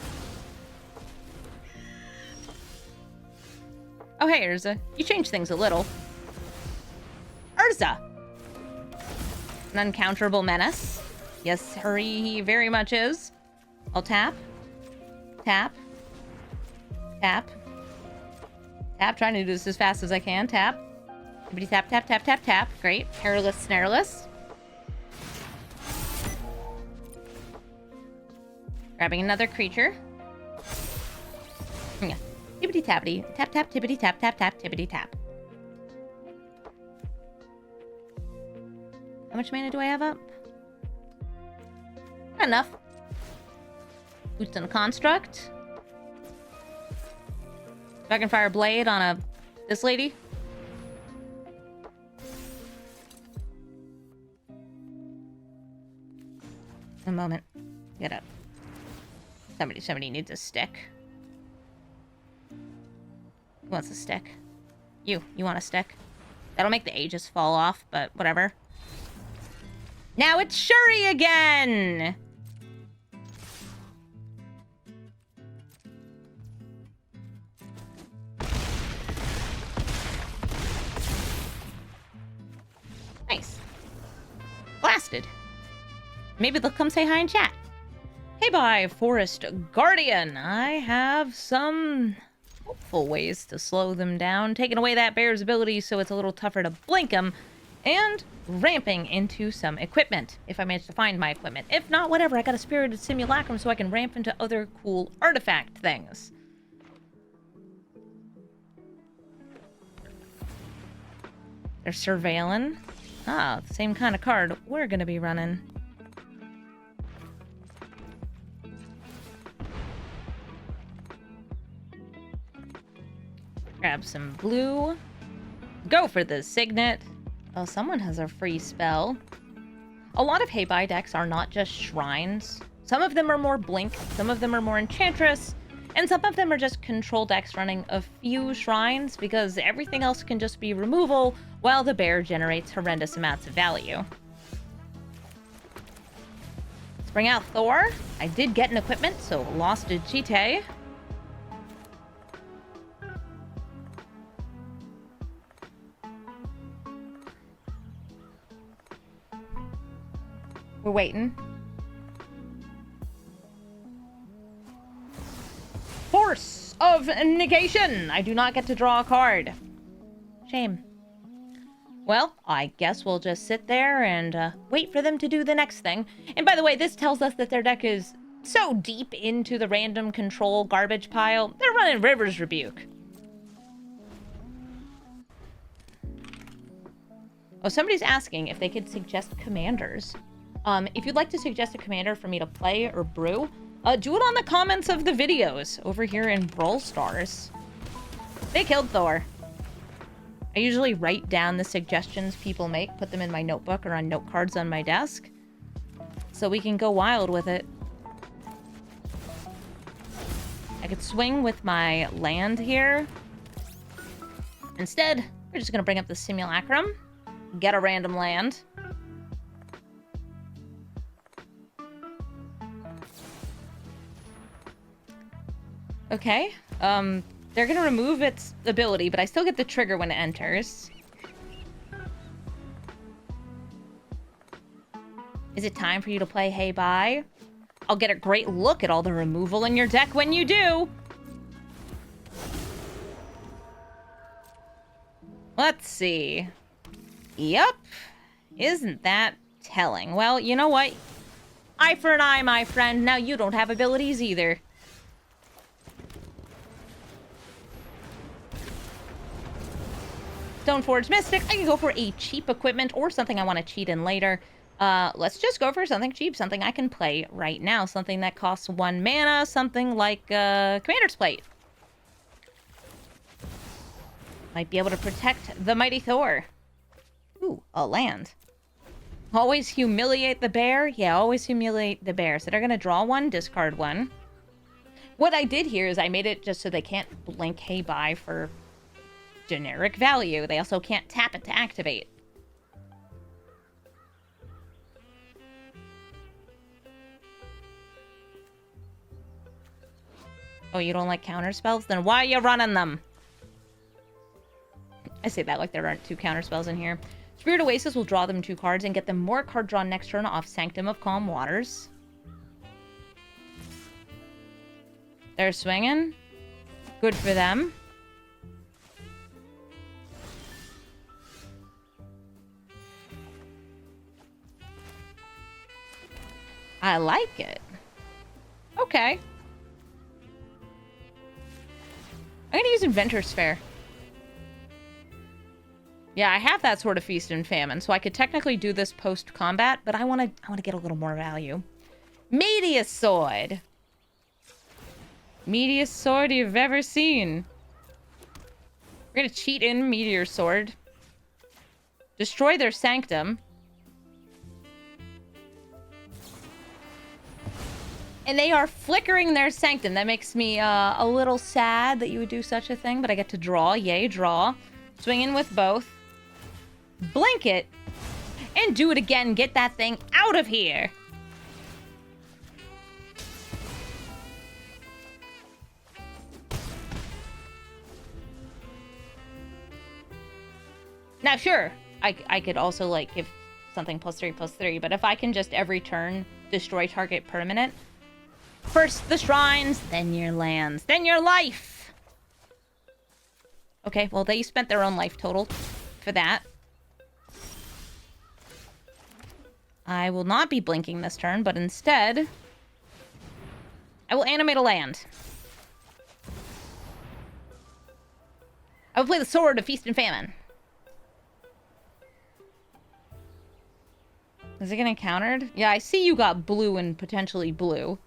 Oh, hey, Urza. You changed things a little. An uncounterable menace. Yes, hurry, he very much is. I'll tap. Tap. Tap. Tap, trying to do this as fast as I can. Tap. Tap, tap, tap, tap, tap. Great. Hairless, snareless. Grabbing another creature. Yeah. Tippity tappity. Tap, tap, tippity tap, tap, tap, tippity tap. How much mana do I have up? Not enough. Boost on a construct. Dragonfire Blade on this lady. A moment. Get up. Somebody needs a stick. Who wants a stick? You want a stick? That'll make the Aegis fall off, but whatever. Now it's Shuri again! Nice. Blasted. Maybe they'll come say hi in chat. Hey, bye, Forest Guardian. I have some hopeful ways to slow them down. Taking away that bear's ability so it's a little tougher to blink them. And ramping into some equipment, if I manage to find my equipment. If not, whatever. I got a Spirited Simulacrum so I can ramp into other cool artifact things. They're surveilling. Ah, the same kind of card we're gonna be running. Grab some blue. Go for the Signet. Oh, someone has a free spell. A lot of Hey-Bye decks are not just shrines. Some of them are more Blink, some of them are more Enchantress, and some of them are just control decks running a few shrines because everything else can just be removal while the bear generates horrendous amounts of value. Let's bring out Thor. I did get an equipment, so lost a Cheetah. We're waiting. Force of Negation! I do not get to draw a card. Shame. Well, I guess we'll just sit there and wait for them to do the next thing. And by the way, this tells us that their deck is so deep into the random control garbage pile. They're running River's Rebuke. Oh, somebody's asking if they could suggest commanders. If you'd like to suggest a commander for me to play or brew, do it on the comments of the videos over here in Brawl Stars. They killed Thor. I usually write down the suggestions people make, put them in my notebook or on note cards on my desk, so we can go wild with it. I could swing with my land here. Instead, we're just gonna bring up the Simulacrum, get a random land. Okay, they're gonna remove its ability, but I still get the trigger when it enters. Is it time for you to play Hey Bye? I'll get a great look at all the removal in your deck when you do! Let's see. Yup. Isn't that telling? Well, you know what? Eye for an eye, my friend. Now you don't have abilities either. Stoneforge Mystic. I can go for a cheap equipment or something I want to cheat in later. Let's just go for something cheap, something I can play right now. Something that costs 1 mana, something like Commander's Plate. Might be able to protect the mighty Thor. Ooh, a land. Always humiliate the bear? Yeah, always humiliate the bear. So they're going to draw one, discard one. What I did here is I made it just so they can't blink Hey Bye for generic value. They also can't tap it to activate. Oh, you don't like counter spells? Then why are you running them? I say that like there aren't 2 counter spells in here. Spirit Oasis will draw them 2 cards and get them more card drawn next turn off Sanctum of Calm Waters. They're swinging. Good for them. I like it. Okay. I'm gonna use Inventor's Fair. Yeah, I have that sort of Feast and Famine, so I could technically do this post-combat, but I wanna get a little more value. Meteor Sword! Meteor Sword you've ever seen. We're gonna cheat in Meteor Sword. Destroy their Sanctum. And they are flickering their Sanctum. That makes me a little sad that you would do such a thing, but I get to draw. Yay, draw. Swing in with both. Blink it. And do it again. Get that thing out of here. Now, sure, I could also, like, give something +3/+3, but if I can just every turn destroy target permanent, first the shrines, then your lands, then your life! Okay, well, they spent their own life total for that. I will not be blinking this turn, but instead, I will animate a land. I will play the Sword of Feast and Famine. Is it getting countered? Yeah, I see you got blue and potentially blue.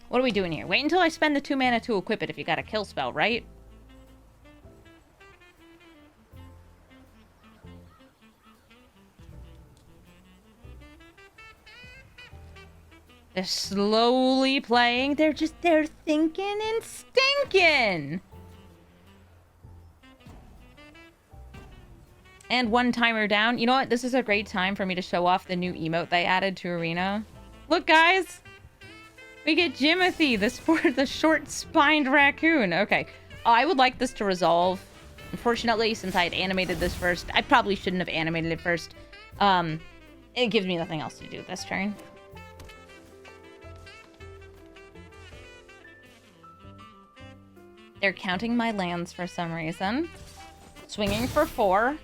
What are we doing here? Wait until I spend the 2 mana to equip it if you got a kill spell, right? They're slowly playing. They're thinking and stinking. And 1 timer down. You know what? This is a great time for me to show off the new emote they added to Arena. Look, guys. We get Jimothy, the short-spined raccoon. Okay. I would like this to resolve. Unfortunately, since I had animated this first, I probably shouldn't have animated it first. It gives me nothing else to do this turn. They're counting my lands for some reason. Swinging for 4.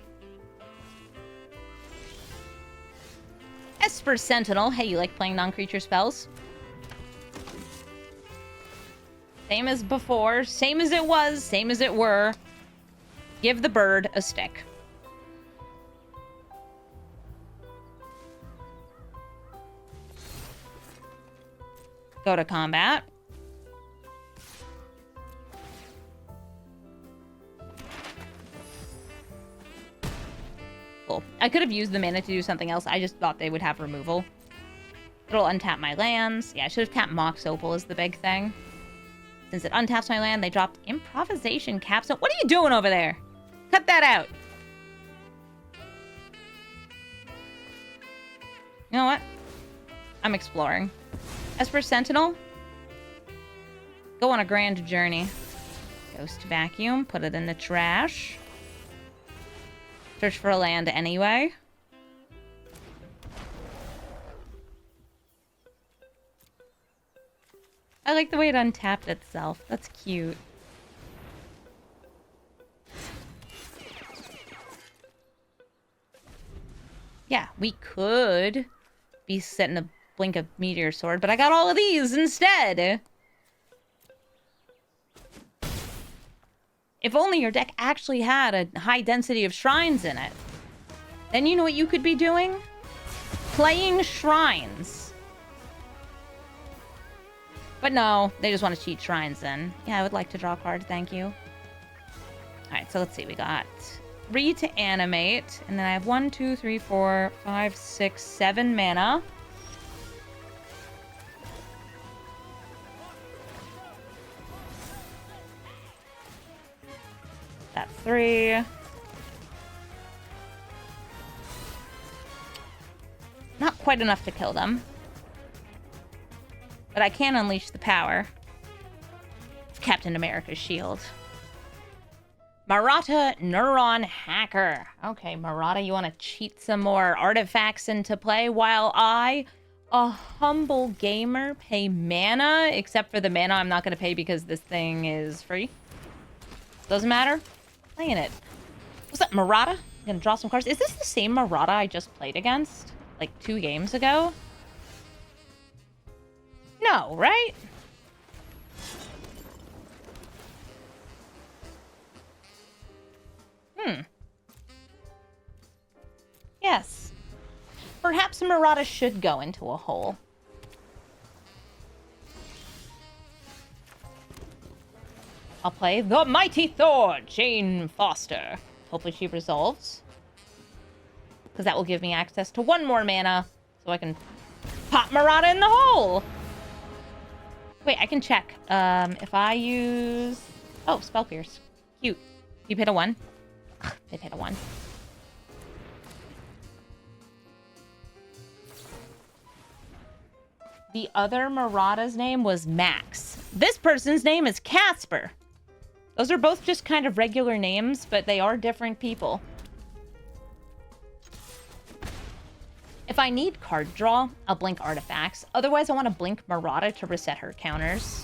Esper Sentinel. Hey, you like playing non-creature spells? Same as before. Same as it was. Same as it were. Give the bird a stick. Go to combat. Cool. I could have used the mana to do something else. I just thought they would have removal. It'll untap my lands. Yeah, I should have tapped Mox Opal is the big thing. Since it untaps my land, they dropped Improvisation Capstone. What are you doing over there? Cut that out. You know what? I'm exploring. Esper Sentinel. Go on a grand journey. Ghost Vacuum. Put it in the trash. Search for a land anyway. I like the way it untapped itself. That's cute. Yeah, we could be setting a blink of Meteor Sword, but I got all of these instead. If only your deck actually had a high density of shrines in it. Then you know what you could be doing? Playing shrines. But no, they just want to cheat shrines in. Yeah, I would like to draw a card, thank you. Alright, so let's see. We got 3 to animate. And then I have 1, 2, 3, 4, 5, 6, 7 mana. That's 3. Not quite enough to kill them. But I can unleash the power of Captain America's shield. Murata Neuron Hacker. Okay, Murata, you want to cheat some more artifacts into play while I, a humble gamer, pay mana? Except for the mana I'm not going to pay because this thing is free. Doesn't matter. Playing it. What's that, Murata? I'm going to draw some cards. Is this the same Murata I just played against? Like 2 games ago? No, right? Yes. Perhaps Murata should go into a hole. I'll play the Mighty Thor, Jane Foster. Hopefully she resolves. Because that will give me access to 1 more mana, so I can pop Murata in the hole! Wait, I can check. If I use... Oh, Spell Pierce. Cute. You hit a 1? They've hit a 1. The other Murata's name was Max. This person's name is Casper. Those are both just kind of regular names, but they are different people. If I need card draw, I'll blink artifacts. Otherwise, I want to blink Murata to reset her counters.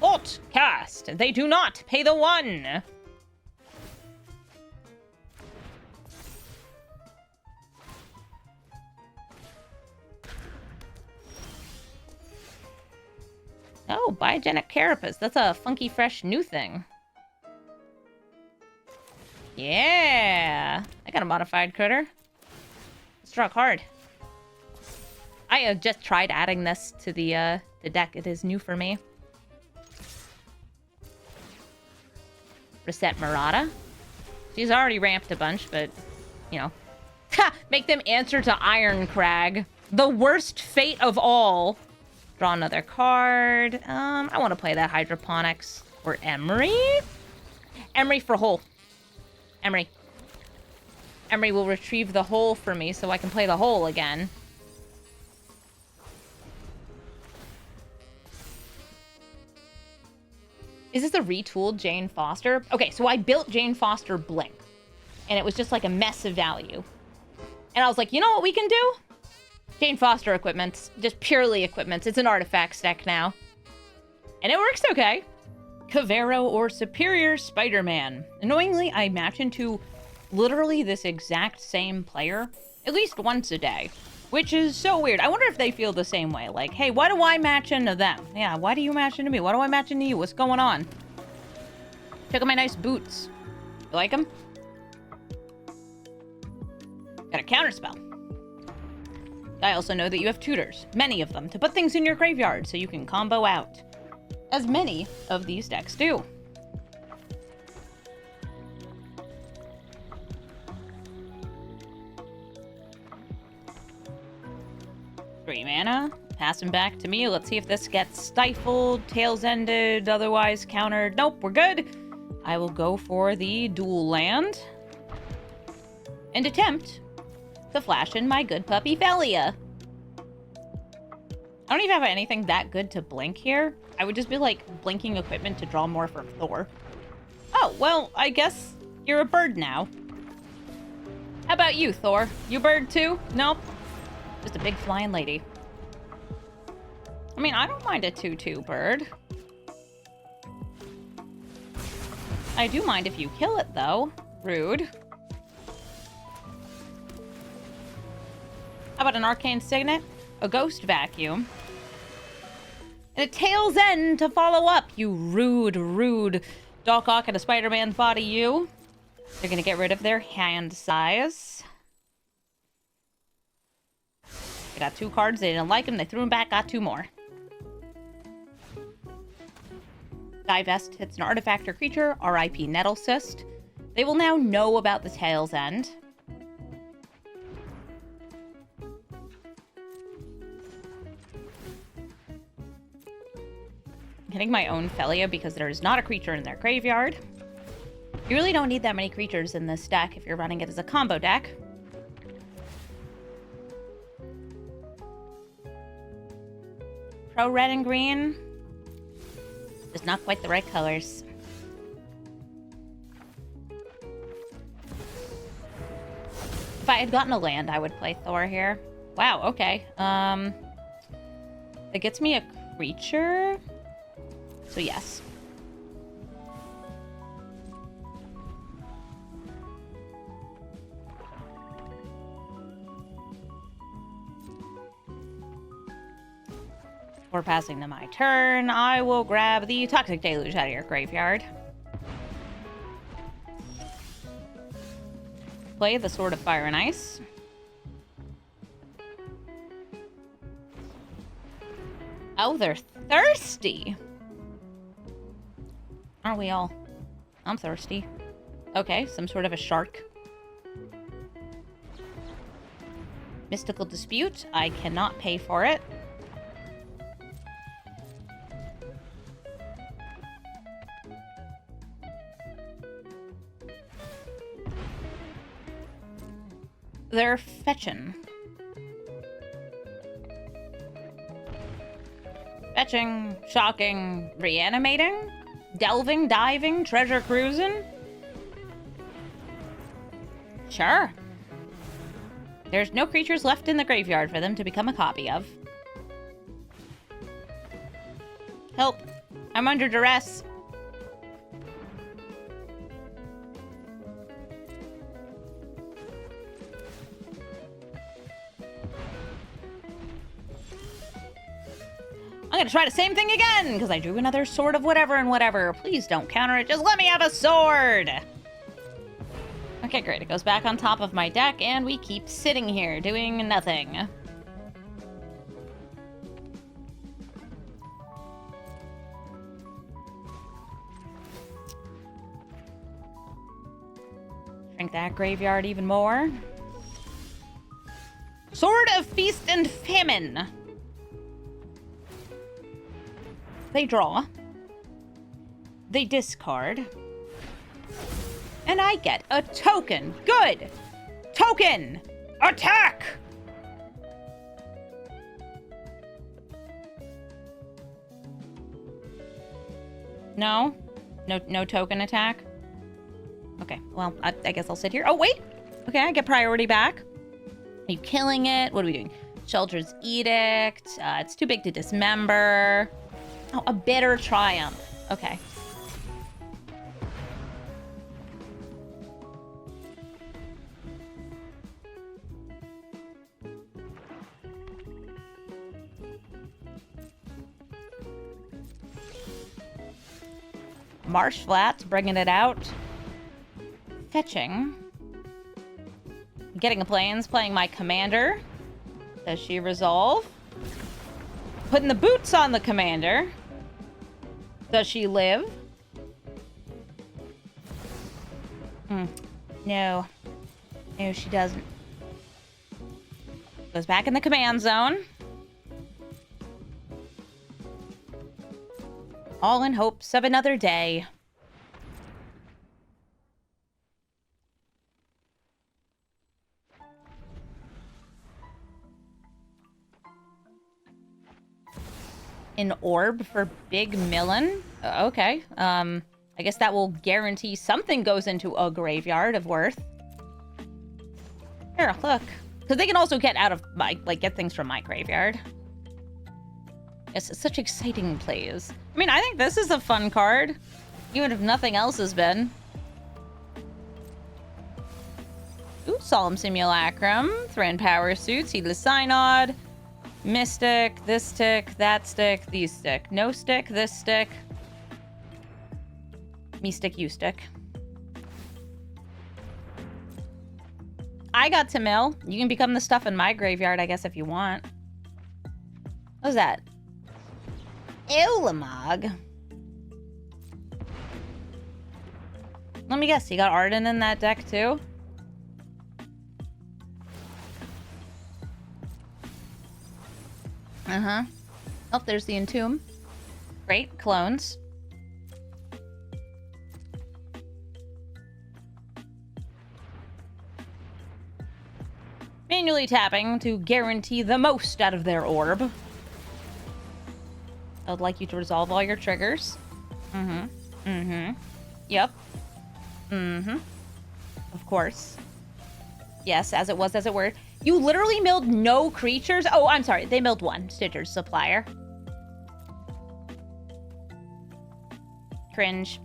Thought cast. They do not pay the 1. Oh, biogenic carapace. That's a funky, fresh new thing. Yeah. I got a modified critter. Let's draw a card. I just tried adding this to the deck. It is new for me. Reset Murata. She's already ramped a bunch, but, you know. Make them answer to Iron Crag. The worst fate of all. Draw another card. I want to play that Hydroponics. Or Emery? Emery for hole. Emery. Emery will retrieve the hole for me so I can play the hole again. Is this a retooled Jane Foster? Okay, so I built Jane Foster Blink. And it was just like a mess of value. And I was like, you know what we can do? Jane Foster equipment. Just purely equipment. It's an artifact deck now. And it works okay. Cavero or Superior Spider-Man. Annoyingly, I match into literally this exact same player at least once a day. Which is so weird. I wonder if they feel the same way. Like, hey, why do I match into them? Yeah, why do you match into me? Why do I match into you? What's going on? Check out my nice boots. You like them? Got a counterspell. I also know that you have tutors, many of them, to put things in your graveyard so you can combo out. As many of these decks do. Three mana. Pass him back to me. Let's see if this gets stifled, tails ended, otherwise countered. Nope, we're good. I will go for the dual land. And attempt to flash in my good puppy Velia. I don't even have anything that good to blink here. I would just be like blinking equipment to draw more from Thor. Oh, well, I guess you're a bird now. How about you, Thor? You bird too? Nope. Just a big flying lady. I mean, I don't mind a 2/2 bird. I do mind if you kill it, though. Rude. How about an Arcane Signet? A Ghost Vacuum. And a Tail's End to follow up, you rude Doc Ock and a Spider-Man body, you. They're gonna get rid of their hand size. They got 2 cards, they didn't like them, they threw them back, got 2 more. Divest hits an artifact or creature, RIP Nettle Cyst. They will now know about the Tail's End. I'm hitting my own Velia because there is not a creature in their graveyard. You really don't need that many creatures in this deck if you're running it as a combo deck. Pro red and green. Just not quite the right colors. If I had gotten a land, I would play Thor here. Wow, okay. It gets me a creature. So yes. Before passing to my turn, I will grab the Toxic Deluge out of your graveyard. Play the Sword of Fire and Ice. Oh, they're thirsty. Aren't we all? I'm thirsty. Okay, some sort of a shark. Mystical Dispute. I cannot pay for it. They're fetching. Fetching, shocking, reanimating, delving, diving, treasure cruising. Sure. There's no creatures left in the graveyard for them to become a copy of. Help. I'm under duress. I'm gonna try the same thing again, because I drew another sword of whatever and whatever. Please don't counter it. Just let me have a sword! Okay, great. It goes back on top of my deck, and we keep sitting here doing nothing. Shrink that graveyard even more. Sword of Feast and Famine. They draw. They discard. And I get a token. Good! Token! Attack! No? No token attack? Okay, well, I guess I'll sit here. Oh, wait! Okay, I get priority back. Are you killing it? What are we doing? Shelter's Edict. It's too big to dismember. Oh, a bitter triumph. Okay. Marsh Flats, bringing it out. Fetching. Getting a plains, playing my commander. Does she resolve? Putting the boots on the commander. Does she live? No. No, she doesn't. Goes back in the command zone. All in hopes of another day. An orb for Big Millin? Okay. I guess that will guarantee something goes into a graveyard of worth. Here, look. Because they can also get out of my, get things from my graveyard. It's such exciting plays. I mean, I think this is a fun card. Even if nothing else has been. Ooh, Solemn Simulacrum. Thran Power Suits. Heedless Synod. Mystic, this stick, that stick, these stick. No stick, this stick. Me stick, you stick. I got to mill. You can become the stuff in my graveyard, I guess, if you want. What was that? Ulamog. Let me guess, you got Arden in that deck too? Uh-huh. Oh, there's the Entomb. Great. Clones. Manually tapping to guarantee the most out of their orb. I would like you to resolve all your triggers. Yep. Of course. Yes, as it was, as it were. You literally milled no creatures? Oh, I'm sorry. They milled one. Stitcher's supplier. Cringe.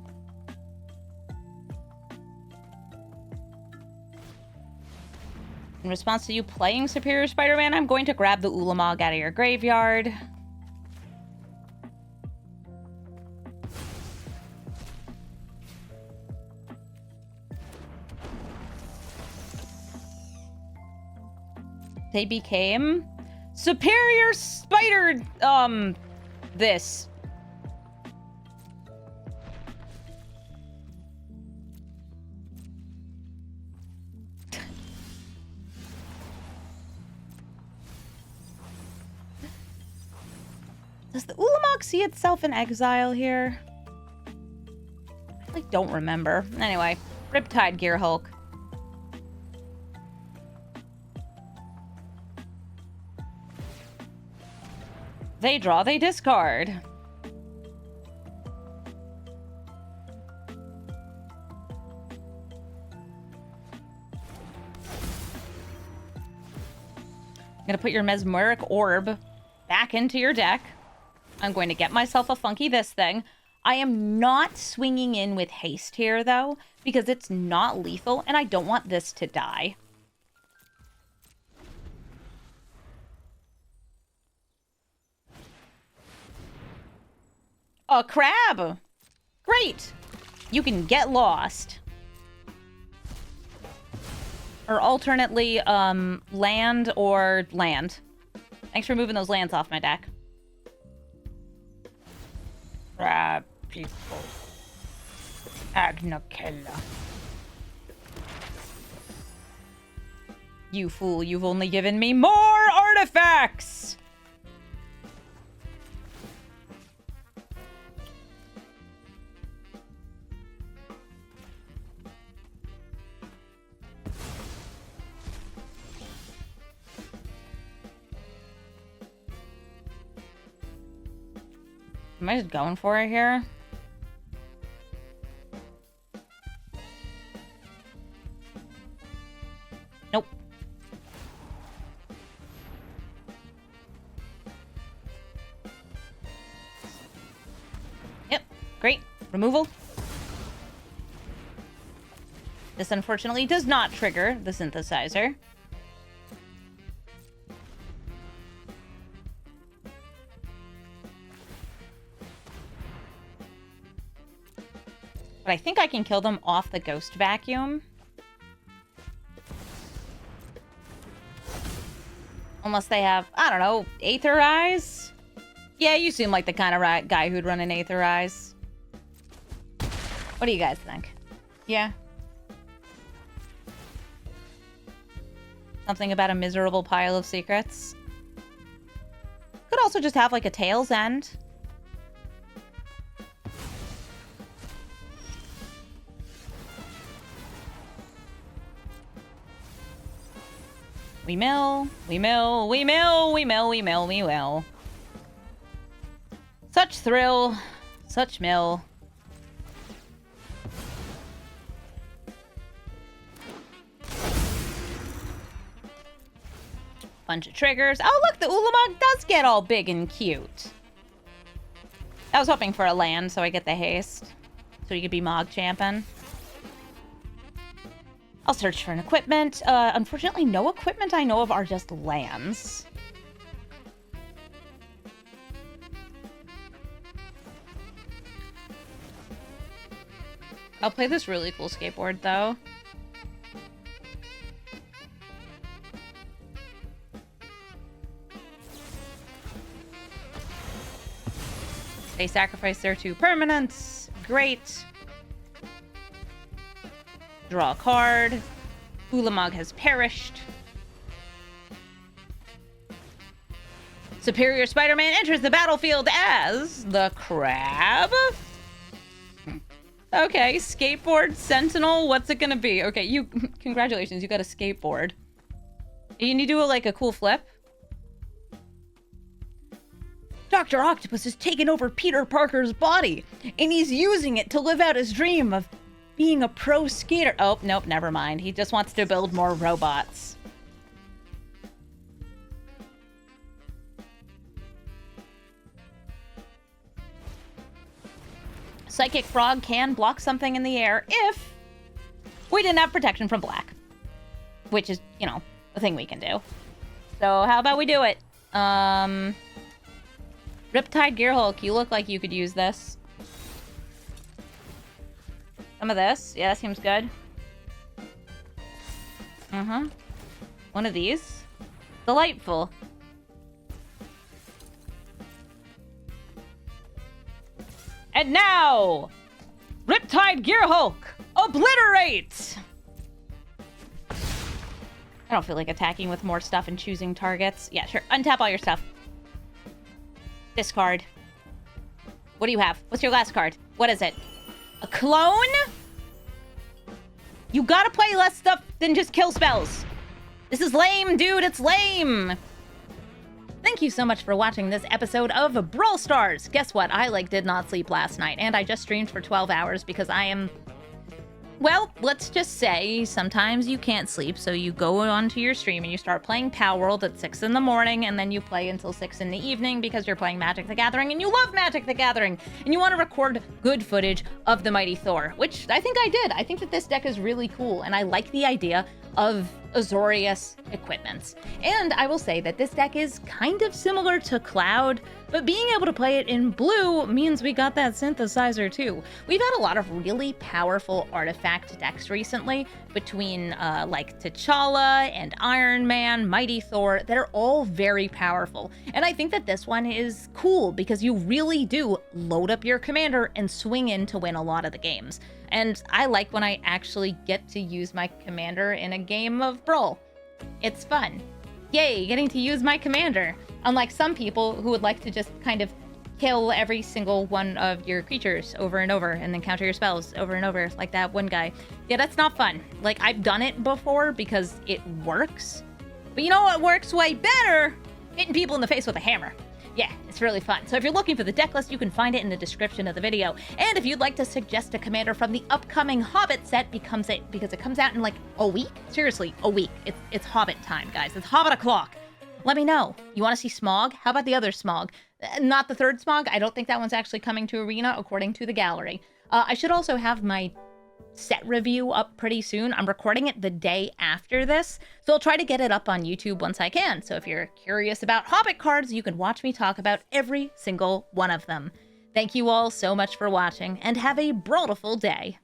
In response to you playing Superior Spider-Man, I'm going to grab the Ulamog out of your graveyard. They became Superior Spider, this. Does the Ulamog see itself in exile here? I don't remember. Anyway, Riptide Gear Hulk. They draw, they discard. I'm gonna put your Mesmeric Orb back into your deck. I'm going to get myself a funky this thing. I am not swinging in with haste here, though, because it's not lethal, and I don't want this to die. A crab! Great! You can get lost. Or alternately, land or land. Thanks for moving those lands off my deck. Crab people. Agnakella. You fool, you've only given me more artifacts! Am I just going for it here? Nope. Yep, great. Removal. This unfortunately does not trigger the synthesizer. But I think I can kill them off the Ghost Vacuum. Unless they have, I don't know, Aether Eyes? Yeah, you seem like the kind of guy who'd run an Aether Eyes. What do you guys think? Yeah? Something about a miserable pile of secrets? Could also just have like a Tail's End. We mill, we mill, we mill, we mill, we mill, we mill. Such thrill, such mill. Bunch of triggers. Oh, look, the Ulamog does get all big and cute. I was hoping for a land so I get the haste. So you could be Mog Champion. I'll search for an equipment. Unfortunately, no equipment I know of are just lands. I'll play this really cool skateboard, though. They sacrifice their 2 permanents. Great. Draw a card. Ulamog has perished. Superior Spider-Man enters the battlefield as the Crab. Okay, skateboard sentinel. What's it gonna be? Okay, you congratulations, you got a skateboard. You need to do like a cool flip. Dr. Octopus has taken over Peter Parker's body, and he's using it to live out his dream of being a pro skater. Oh, nope, never mind. He just wants to build more robots. Psychic Frog can block something in the air if we didn't have protection from black, which is, you know, a thing we can do. So how about we do it? Riptide Gearhulk, you look like you could use this. Some of this. Yeah, that seems good. One of these. Delightful. And now, Riptide Gearhulk, obliterate! I don't feel like attacking with more stuff and choosing targets. Yeah, sure. Untap all your stuff. Discard. What do you have? What's your last card? What is it? A clone? You gotta play less stuff than just kill spells. This is lame, dude. It's lame. Thank you so much for watching this episode of Brawl Stars. Guess what? I, did not sleep last night, and I just streamed for 12 hours because I am... Well, let's just say sometimes you can't sleep, so you go onto your stream and you start playing Power World at 6 in the morning, and then you play until 6 in the evening because you're playing Magic the Gathering, and you love Magic the Gathering, and you want to record good footage of the Mighty Thor, which I think I did. I think that this deck is really cool, and I like the idea of Azorius equipments. And I will say that this deck is kind of similar to Cloud, but being able to play it in blue means we got that synthesizer too. We've had a lot of really powerful artifact decks recently between T'Challa and Iron Man, Mighty Thor, that are all very powerful. And I think that this one is cool because you really do load up your commander and swing in to win a lot of the games. And I like when I actually get to use my commander in a game of Brawl. It's fun. Yay, getting to use my commander. Unlike some people who would like to just kind of kill every single one of your creatures over and over and then counter your spells over and over, like that one guy. Yeah, that's not fun. I've done it before because it works. But you know what works way better? Hitting people in the face with a hammer. Yeah, it's really fun. So if you're looking for the deck list, you can find it in the description of the video. And if you'd like to suggest a commander from the upcoming Hobbit set, because it comes out in a week? Seriously, a week. It's Hobbit time, guys. It's Hobbit o'clock. Let me know. You want to see Smog? How about the other Smog? Not the third Smog. I don't think that one's actually coming to Arena, according to the gallery. I should also have my set review up pretty soon. I'm recording it the day after this, so I'll try to get it up on YouTube once I can. So if you're curious about Hobbit cards, you can watch me talk about every single one of them. Thank you all so much for watching, and have a brawlful day.